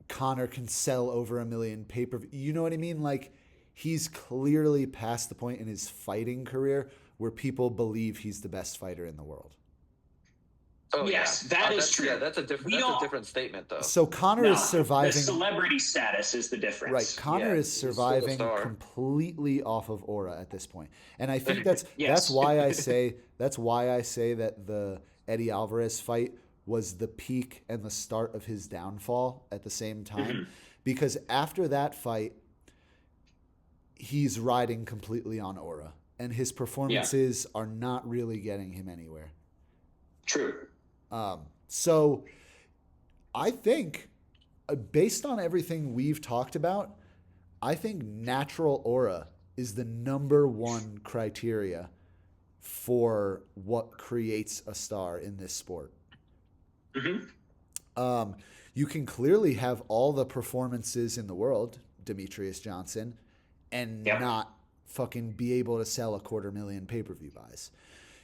F: Conor can sell over 1 million pay-per-view. You know what I mean? Like, he's clearly past the point in his fighting career where people believe he's the best fighter in the world.
H: Oh,
G: Yes,
H: yeah.
G: that is
H: that's,
G: true.
H: Yeah, that's a different statement, though.
F: So Conor
G: No,
F: is surviving.
G: The celebrity status is the difference.
F: Right, Conor
H: Yeah,
F: is
H: he's still a
F: surviving
H: star.
F: completely off of aura at this point, and I think that's
G: Yes.
F: why I say that the Eddie Alvarez fight was the peak and the start of his downfall at the same time, because after that fight, he's riding completely on aura, and his performances are not really getting him anywhere.
G: True.
F: So I think, based on everything we've talked about, I think natural aura is the number one criteria for what creates a star in this sport. You can clearly have all the performances in the world, Demetrius Johnson, and not fucking be able to sell 250,000 pay-per-view buys.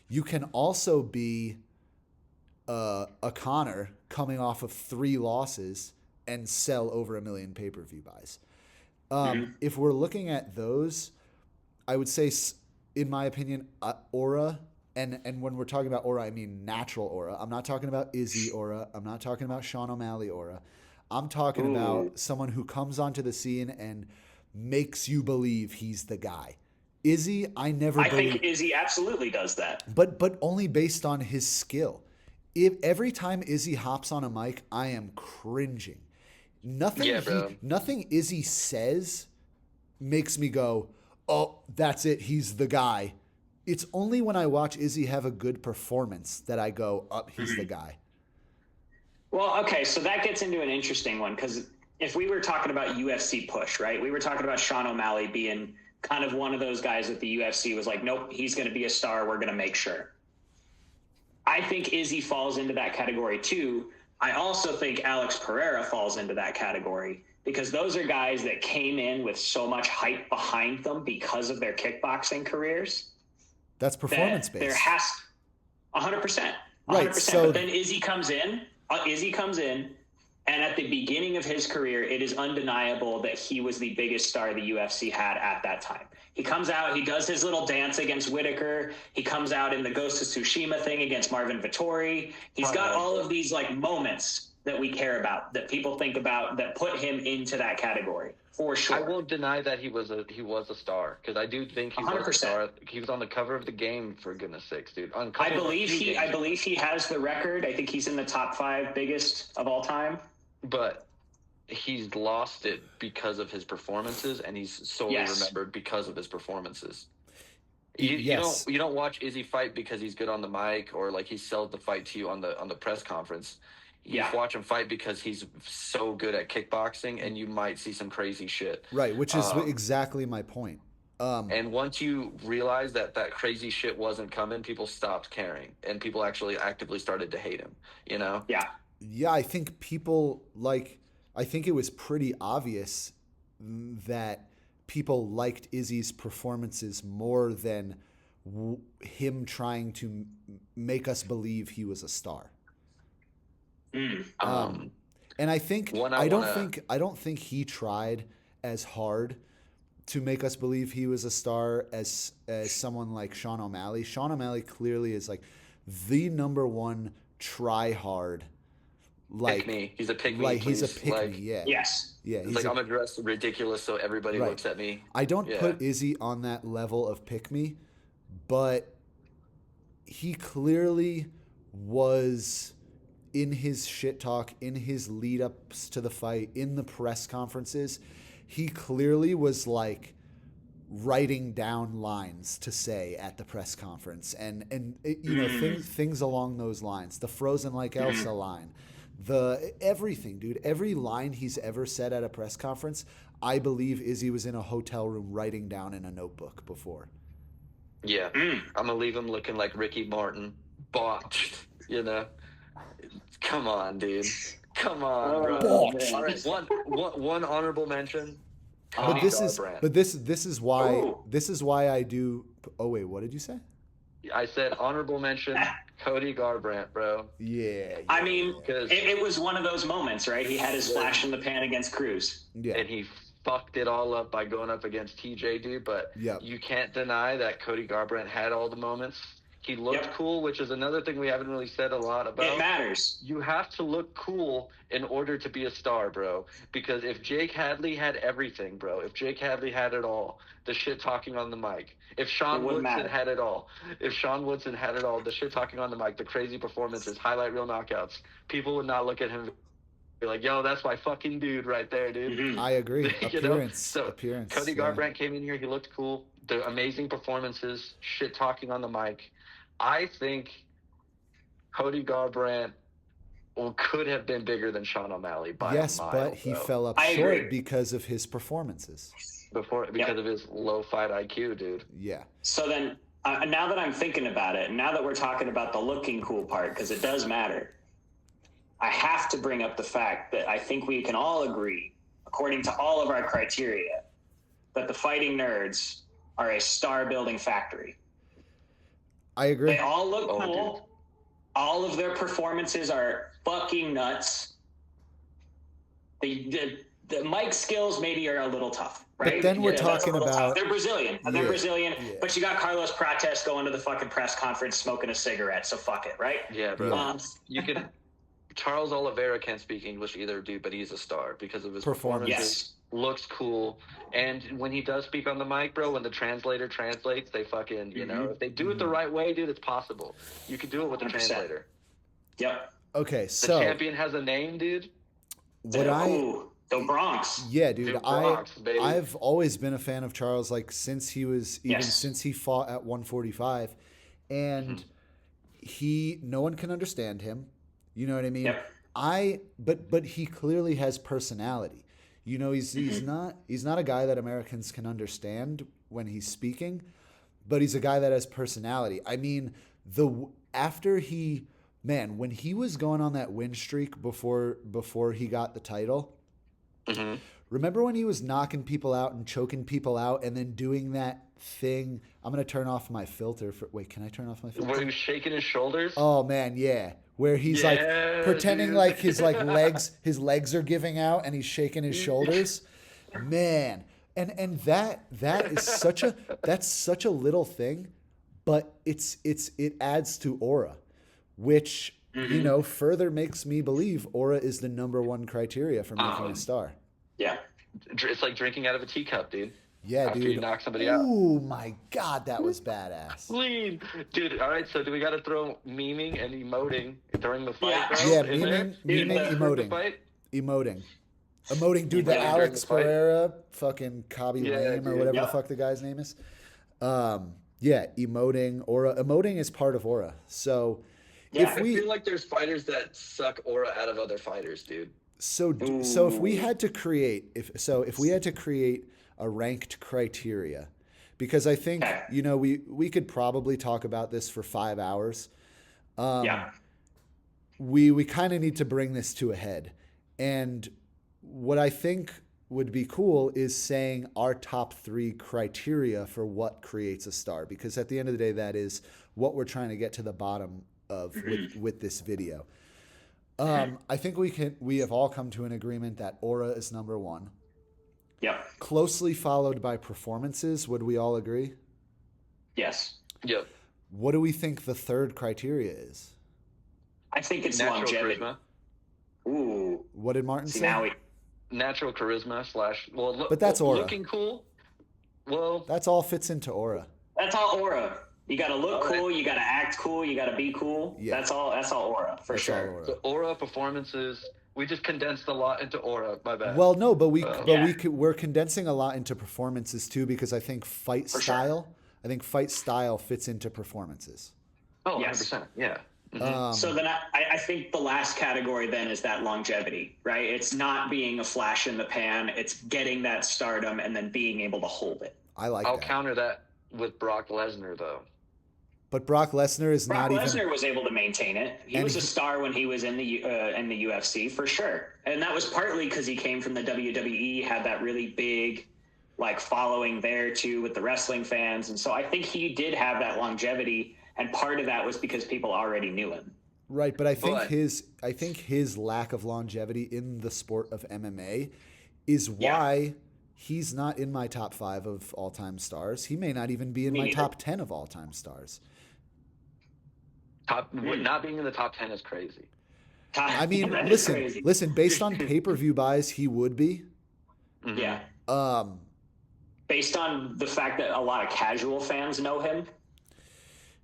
F: You can also be a Conor coming off of 3 losses and sell over 1 million pay-per-view buys. If we're looking at those, I would say, in my opinion, aura, and when we're talking about aura, I mean natural aura. I'm not talking about Izzy aura. I'm not talking about Sean O'Malley aura. I'm talking about someone who comes onto the scene and makes you believe he's the guy. Izzy, I
G: think Izzy absolutely does that.
F: But only based on his skill. If every time Izzy hops on a mic, I am cringing. Nothing Izzy says makes me go, "Oh, that's it. He's the guy." It's only when I watch Izzy have a good performance that I go, "Oh, he's the guy."
G: Well, okay, so that gets into an interesting one, because if we were talking about UFC push, right? We were talking about Sean O'Malley being kind of one of those guys that the UFC was like, nope, he's going to be a star. We're going to make sure. I think Izzy falls into that category too. I also think Alex Pereira falls into that category, because those are guys that came in with so much hype behind them because of their kickboxing careers.
F: That's performance based.
G: There has 100%.
F: Right. So,
G: but then Izzy comes in, and at the beginning of his career, it is undeniable that he was the biggest star the UFC had at that time. He comes out, he does his little dance against Whitaker. He comes out in the Ghost of Tsushima thing against Marvin Vittori. He's got all of these like moments that we care about, that people think about, that put him into that category for sure.
H: I won't deny that he was a star, because I do think he
G: 100%.
H: was a star. He was on the cover of the game, for goodness sakes, dude.
G: I believe he has the record. I think he's in the top 5 biggest of all time.
H: But he's lost it because of his performances, and he's solely remembered because of his performances. You don't watch Izzy fight because he's good on the mic, or like he sells the fight to you on the press conference. You watch him fight because he's so good at kickboxing, and you might see some crazy shit.
F: Right, which is exactly my point.
H: And once you realize that crazy shit wasn't coming, people stopped caring, and people actually actively started to hate him. You know?
G: Yeah.
F: Yeah, I think I think it was pretty obvious that people liked Izzy's performances more than him trying to make us believe he was a star. And I think I don't think he tried as hard to make us believe he was a star as someone like Sean O'Malley. Sean O'Malley clearly is like the number one try hard. Like
H: pick me. He's a pick me.
F: Like
H: please.
F: he's a pick
H: like,
F: me. Yeah.
G: Yes.
F: Yeah.
H: It's like I'm gonna dress ridiculous so everybody looks at me.
F: I don't put Izzy on that level of pick me, but he clearly was in his shit talk, in his lead ups to the fight, in the press conferences. He clearly was like writing down lines to say at the press conference, and things along those lines. The frozen like Elsa line. Everything, dude. Every line he's ever said at a press conference, I believe Izzy was in a hotel room writing down in a notebook before.
H: Yeah. I'm gonna leave him looking like Ricky Martin, botched. You know, come on, dude. Come on, bro. All right, one honorable mention.
F: But
H: Cody
F: this is
H: Garbrandt.
F: this is why I do. Oh wait, what did you say?
H: I said honorable mention, Cody Garbrandt, bro.
F: Yeah.
G: I mean,
H: Because
G: it was one of those moments, right? He had his flash in the pan against Cruz.
F: Yeah.
H: and he fucked it all up by going up against TJ, dude. But
F: Yep.
H: you can't deny that Cody Garbrandt had all the moments. He looked
G: Yep.
H: cool, which is another thing we haven't really said a lot about.
G: It matters.
H: You have to look cool in order to be a star, bro. Because if Jake Hadley had everything, bro, if Jake Hadley had it all, the shit talking on the mic, if Sean
G: wouldn't
H: Woodson
G: matter.
H: had it all, the shit talking on the mic, the crazy performances, highlight reel knockouts, people would not look at him and be like, yo, that's my fucking dude right there, dude.
G: Mhm.
F: I agree.
H: You know?
F: Appearance.
H: So
F: Appearance.
H: Cody
F: yeah.
H: Garbrandt came in here. He looked cool. The amazing performances, shit talking on the mic. I think Cody Garbrandt could have been bigger than Sean O'Malley by
F: Yes,
H: a mile.
F: but he
H: bro.
F: fell up
G: I
F: short
G: agree.
F: because of his performances.
H: because of his low fight IQ, dude.
F: Yeah.
G: So then, now that I'm thinking about it, now that we're talking about the looking cool part, because it does matter, I have to bring up the fact that I think we can all agree, according to all of our criteria, that the Fighting Nerds are a star-building factory.
F: I agree.
G: They all look
H: Oh,
G: cool.
H: dude.
G: All of their performances are fucking nuts. The mic skills maybe are a little tough, right?
F: But then we're
G: that's a
F: talking
G: little tough.
F: about-
G: They're Brazilian. They're
F: Yeah,
G: Brazilian.
F: yeah.
G: But you got Carlos Prates going to the fucking press conference smoking a cigarette. So fuck it, right?
H: Yeah, bro.
F: Yeah.
H: You can. Charles Oliveira can't speak English either, dude, but he's a star because of his
F: Performance.
H: performances. Looks cool, and when he does speak on the mic, bro, when the translator translates, they fucking, you know, if they do it the right way, dude, it's possible. You can do it with the
G: 100%.
H: translator.
G: Yep.
F: Okay,
H: The
F: so
H: champion has a name, dude.
F: what I
G: Ooh, the Bronx.
F: yeah, dude,
H: Dude, Bronx, baby.
F: I've always been a fan of Charles, like since he was
G: Yes.
F: since he fought at 145, and no one can understand him. You know what I mean?
G: Yep.
F: But he clearly has personality. You know, he's not a guy that Americans can understand when he's speaking, but he's a guy that has personality. I mean, when he was going on that win streak before he got the title.
H: Mm-hmm.
F: Remember when he was knocking people out and choking people out and then doing that thing? I'm going to turn off my filter. Wait, can I turn off my filter?
H: Where he was shaking his shoulders.
F: Oh man, yeah. Where he's like
H: Yeah,
F: pretending
H: dude.
F: like his legs are giving out and he's shaking his shoulders. Man. And that is such a little thing, but it adds to aura, which you know further makes me believe aura is the number one criteria for making a star.
G: Yeah.
H: It's like drinking out of a teacup, dude.
F: Yeah,
H: After
F: dude.
H: you knock somebody out.
F: Oh my god, that was badass.
H: Clean. Dude, all right, so do we got to throw memeing and emoting during the fight,
G: Yeah.
H: bro?
F: Yeah,
H: in there?
F: memeing,
H: During the
F: emoting.
H: fight?
F: Emoting, dude. The
H: Emoting during
F: Alex
H: the fight.
F: Pereira, fucking Kabi
H: Yeah,
F: Lame or
H: dude.
F: whatever
G: Yeah.
F: the fuck the guy's name is. Yeah, emoting, aura. Emoting is part of aura. So
G: Yeah,
F: if we,
H: I feel like there's fighters that suck aura out of other fighters, dude.
F: so if we had to create, if we had to create a ranked criteria, because I think
G: Okay.
F: you know we could probably talk about this for 5 hours.
G: Yeah.
F: We kind of need to bring this to a head. And what I think would be cool is saying our top 3 criteria for what creates a star, because at the end of the day, that is what we're trying to get to the bottom of with this video. I think we have all come to an agreement that aura is number 1,
G: Yep.
F: closely followed by performances. Would we all agree?
G: Yes.
H: Yep.
F: What do we think the third criteria is?
G: I think it's
H: Natural
G: longevity.
H: charisma.
G: Ooh.
F: What did Martin
G: See,
F: say?
G: now we.
H: Natural charisma /
F: But that's aura.
H: Looking cool. Well,
F: That's all fits into aura.
G: That's all aura. You got to look
H: All right.
G: cool. You got to act cool. You got to be cool.
F: Yeah.
G: That's all aura for
F: That's
G: sure.
F: all aura.
H: so aura, performances. We just condensed a lot into aura. My bad.
F: Well, no, but
G: Yeah.
F: we're condensing a lot into performances too, because I think fight
G: For
F: style. I think fight style fits into performances.
H: oh,
G: Yes.
H: 100%. Yeah.
G: So then I think the last category then is that longevity, right? It's not being a flash in the pan. It's getting that stardom and then being able to hold it.
F: I like
H: I'll
F: that.
H: counter that. with Brock Lesnar though.
F: But Brock Lesnar is
G: Brock
F: not
G: Lesnar
F: even.
G: was able to maintain it. He
F: And
G: was a
F: he-
G: star when he was in the UFC for sure, and that was partly because he came from the WWE, had that really big like following there too with the wrestling fans, and so I think he did have that longevity, and part of that was because people already knew him.
F: Right, but I think
H: But-
F: his lack of longevity in the sport of MMA is why he's not in my top 5 of all-time stars. He may not even be in
G: Me
F: my
G: neither.
F: top 10 of all-time stars.
H: Not being in the top 10 is crazy.
F: I mean,
G: That is crazy.
F: listen, based on pay-per-view buys, he would be.
G: Yeah,
F: Um,
G: based on the fact that a lot of casual fans know him.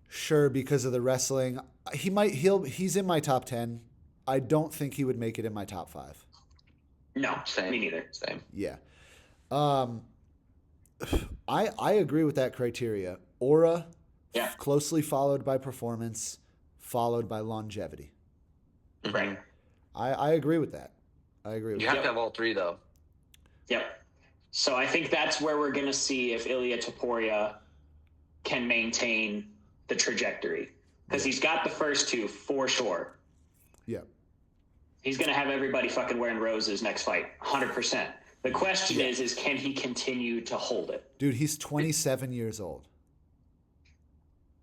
F: sure, because of the wrestling, he's in my top 10. I don't think he would make it in my top 5.
G: No,
H: Same.
G: me neither.
H: Same.
F: Yeah. I agree with that criteria. Aura,
G: Yeah.
F: closely followed by performance, followed by longevity.
G: Right.
F: I agree with that. I agree with
H: You
F: that.
H: have to have all three though.
G: Yep. So I think that's where we're going to see if Ilia Topuria can maintain the trajectory, because he's got the first two for sure.
F: Yeah.
G: He's going to have everybody fucking wearing roses next fight, 100%. The question is can he continue to hold it?
F: Dude, he's 27 years old.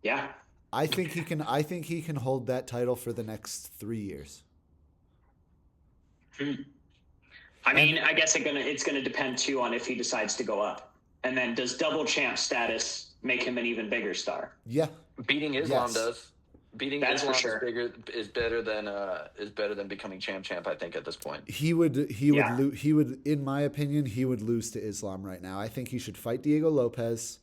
G: Yeah.
F: I think he can hold that title for the next 3 years.
G: I mean, I guess it's gonna depend too on if he decides to go up, and then does double champ status make him an even bigger star?
F: Yeah.
H: Beating Islam
F: Yes.
H: does. Beating
G: That's for
H: Islam
G: sure.
H: is better than becoming champ. I think at this point.
F: He would
G: Yeah.
F: in my opinion, he would lose to Islam right now. I think he should fight Diego Lopez,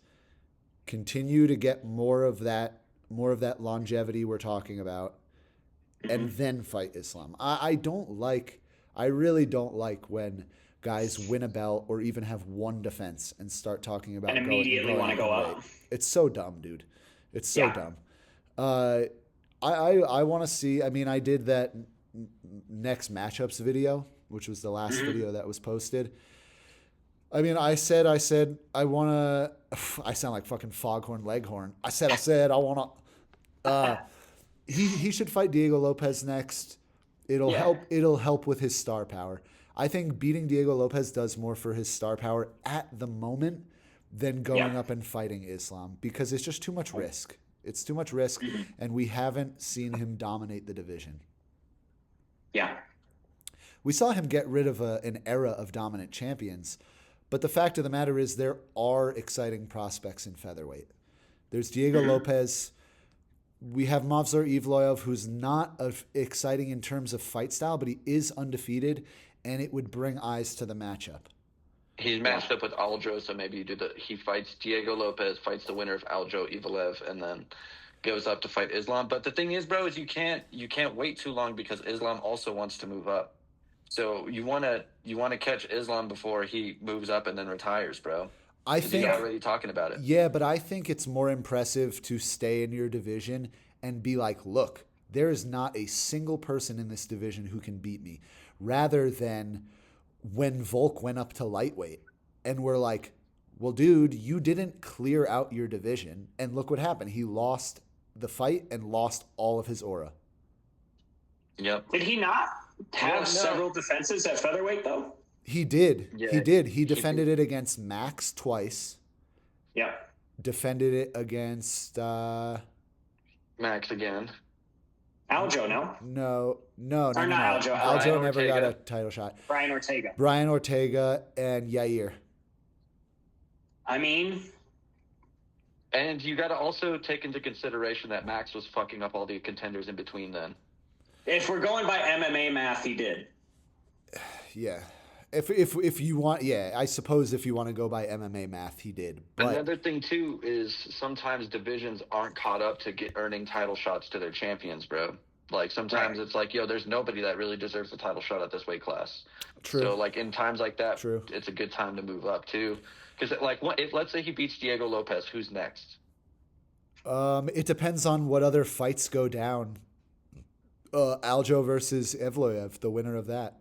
F: continue to get more of that longevity we're talking about, and then fight Islam. I really don't like when guys win a belt or even have one defense and start talking about
G: And immediately
F: going
G: wanna go
F: in
G: up.
F: weight. It's so dumb, dude. It's so
G: Yeah.
F: dumb. I want to see. I mean, I did that next matchups video, which was the last video that was posted. I mean, I said I want to. I sound like fucking Foghorn Leghorn. I said I want to. He should fight Diego Lopez next. It'll help with his star power. I think beating Diego Lopez does more for his star power at the moment than going up and fighting Islam, because it's just too much risk. It's too much risk, and we haven't seen him dominate the division.
G: Yeah.
F: We saw him get rid of an era of dominant champions, but the fact of the matter is there are exciting prospects in featherweight. There's Diego Lopez. We have Movsar Evloev, who's not exciting in terms of fight style, but he is undefeated, and it would bring eyes to the matchup.
H: He's matched up with Aljo, so maybe he fights Diego Lopez, fights the winner of Aljo Evloev, and then goes up to fight Islam. But the thing is, bro, is you can't wait too long, because Islam also wants to move up. So you wanna catch Islam before he moves up and then retires, bro.
F: I
H: 'Cause
F: think
H: he's already talking about it.
F: Yeah, but I think it's more impressive to stay in your division and be like, look, there is not a single person in this division who can beat me, rather than when Volk went up to lightweight and we're like, well, dude, you didn't clear out your division, and look what happened. He lost the fight and lost all of his aura.
H: Yep.
G: Did he not have
H: No.
G: several defenses at featherweight though?
F: He did.
H: Yeah,
F: he did. He
H: he
F: defended it against Max twice.
G: Yep.
F: Defended it against
H: Max again.
G: Aljo, no?
F: no.
G: Or not Aljo,
F: Aljo
H: Brian
F: never got a
H: Ortega.
F: title shot.
G: Brian Ortega.
F: Brian Ortega and Yair.
G: I mean,
H: And you got to also take into consideration that Max was fucking up all the contenders in between then.
G: if we're going by MMA math, he did.
F: Yeah. If you want, yeah, I suppose if you want to go by MMA math, he did. But
H: Another thing too is sometimes divisions aren't caught up to earning title shots to their champions, bro. Like sometimes it's like, yo, there's nobody that really deserves a title shot at this weight class.
F: True.
H: So like in times like that,
F: True.
H: it's a good time to move up too. Because if let's say he beats Diego Lopez, who's next?
F: it depends on what other fights go down. Aljo versus Evloev, the winner of that.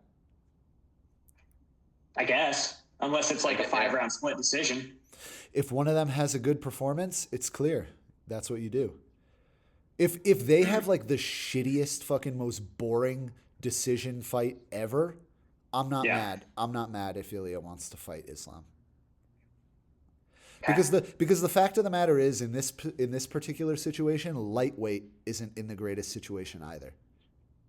G: I guess. Unless it's like a 5-round split decision.
F: if one of them has a good performance, it's clear. That's what you do. If they have like the shittiest fucking most boring decision fight ever, I'm not mad. I'm not mad if Ilya wants to fight Islam. Because the fact of the matter is, in this particular situation, lightweight isn't in the greatest situation either.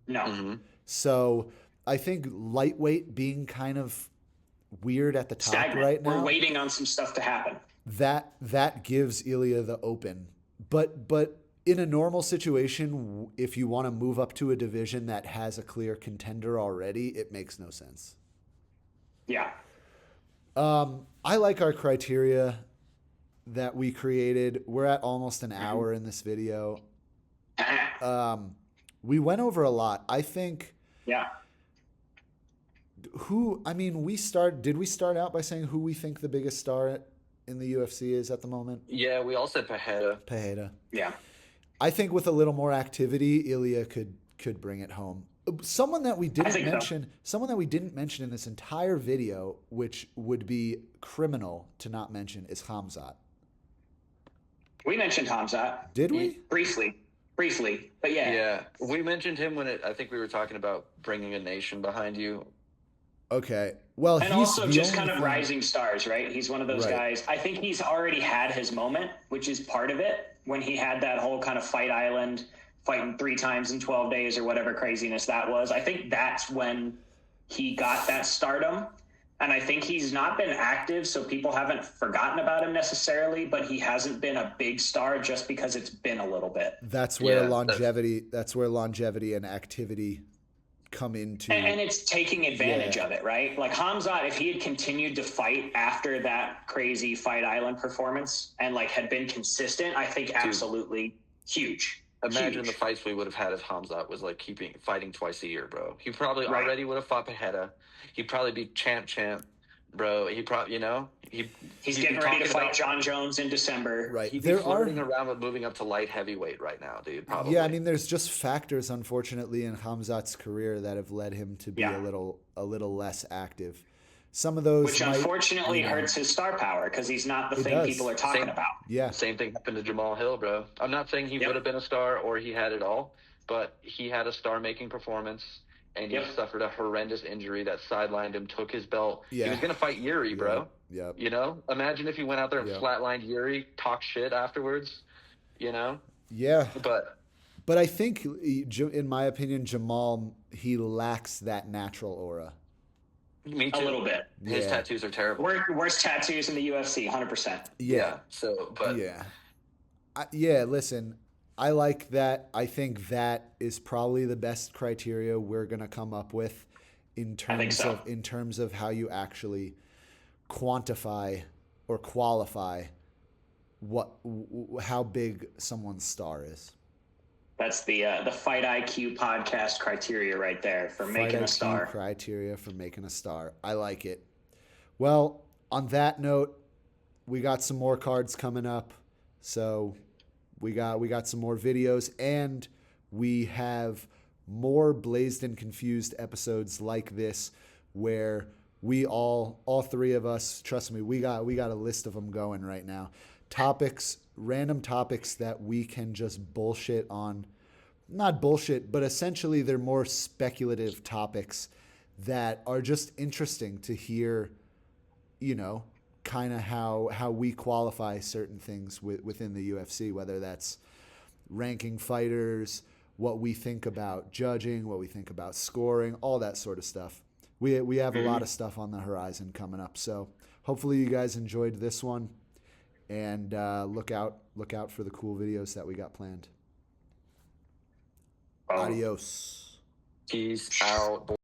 G: No.
H: Mm-hmm.
F: So I think lightweight being kind of weird at the top
G: Stagnant.
F: right now.
G: We're waiting on some stuff to happen.
F: That gives Ilya the open. But in a normal situation, if you want to move up to a division that has a clear contender already, it makes no sense.
G: Yeah.
F: I like our criteria that we created. We're at almost an hour in this video. We went over a lot. I think.
G: Yeah.
F: Did we start out by saying who we think the biggest star in the UFC is at the moment?
H: Yeah, we all said Pereira.
F: Pereira.
G: Yeah.
F: I think with a little more activity, Ilya could bring it home. Someone that we didn't mention in this entire video, which would be criminal to not mention, is Khamzat.
G: We mentioned Khamzat.
F: Did we?
G: Briefly, but yeah.
H: Yeah, we mentioned him when I think we were talking about bringing a nation behind you.
F: Okay. Well,
G: and
F: he's
G: also just kind of
F: thing.
G: rising stars, right? He's one of those guys. I think he's already had his moment, which is part of it, when he had that whole kind of Fight Island, fighting 3 times in 12 days or whatever craziness that was. I think that's when he got that stardom. And I think he's not been active, so people haven't forgotten about him necessarily, but he hasn't been a big star just because it's been a little bit.
F: That's where longevity and activity come into.
G: And it's taking advantage of it, right? Like Khamzat, if he had continued to fight after that crazy Fight Island performance and like had been consistent, I think absolutely huge.
H: Imagine the fights we would have had if Khamzat was like fighting twice a year, bro. He probably already would have fought Pereira. He'd probably be champ, bro. He probably, he's
G: getting ready to fight John Jones in December.
F: Right.
H: He'd be floating around with moving up to light heavyweight right now, dude. Probably.
F: Yeah, I mean, there's just factors, unfortunately, in Khamzat's career that have led him to be a little less active. Some of those,
G: which unfortunately hurts his star power because he's not the thing people are talking about.
F: Yeah,
H: same thing happened to Jamal Hill, bro. I'm not saying he would have been a star or he had it all, but he had a star-making performance. And he suffered a horrendous injury that sidelined him, took his belt. Yeah. He was going to fight Yuri, bro.
F: Yeah.
H: Imagine if he went out there and flatlined Yuri, talk shit afterwards, Yeah.
F: But I think, in my opinion, Jamal, he lacks that natural aura.
H: Me too.
G: A little bit.
H: His tattoos are terrible.
G: Worst tattoos in the UFC, 100%.
F: Yeah.
H: So, but.
F: Yeah. Listen. I like that. I think that is probably the best criteria we're going to come up with in terms of how you actually quantify or qualify how big someone's star is.
G: That's the Fight IQ podcast criteria right there for making a star.
F: Criteria for making a star. I like it. Well, on that note, we got some more cards coming up. So we got some more videos, and we have more Blazed and Confused episodes like this where we all 3 of us, trust me, we got a list of them going right now. Random topics that we can just bullshit on. Not bullshit, but essentially they're more speculative topics that are just interesting to hear, kind of how we qualify certain things within the UFC, whether that's ranking fighters, what we think about judging, what we think about scoring, all that sort of stuff. We have a lot of stuff on the horizon coming up. So hopefully you guys enjoyed this one, and look out for the cool videos that we got planned. Adios.
H: Peace out.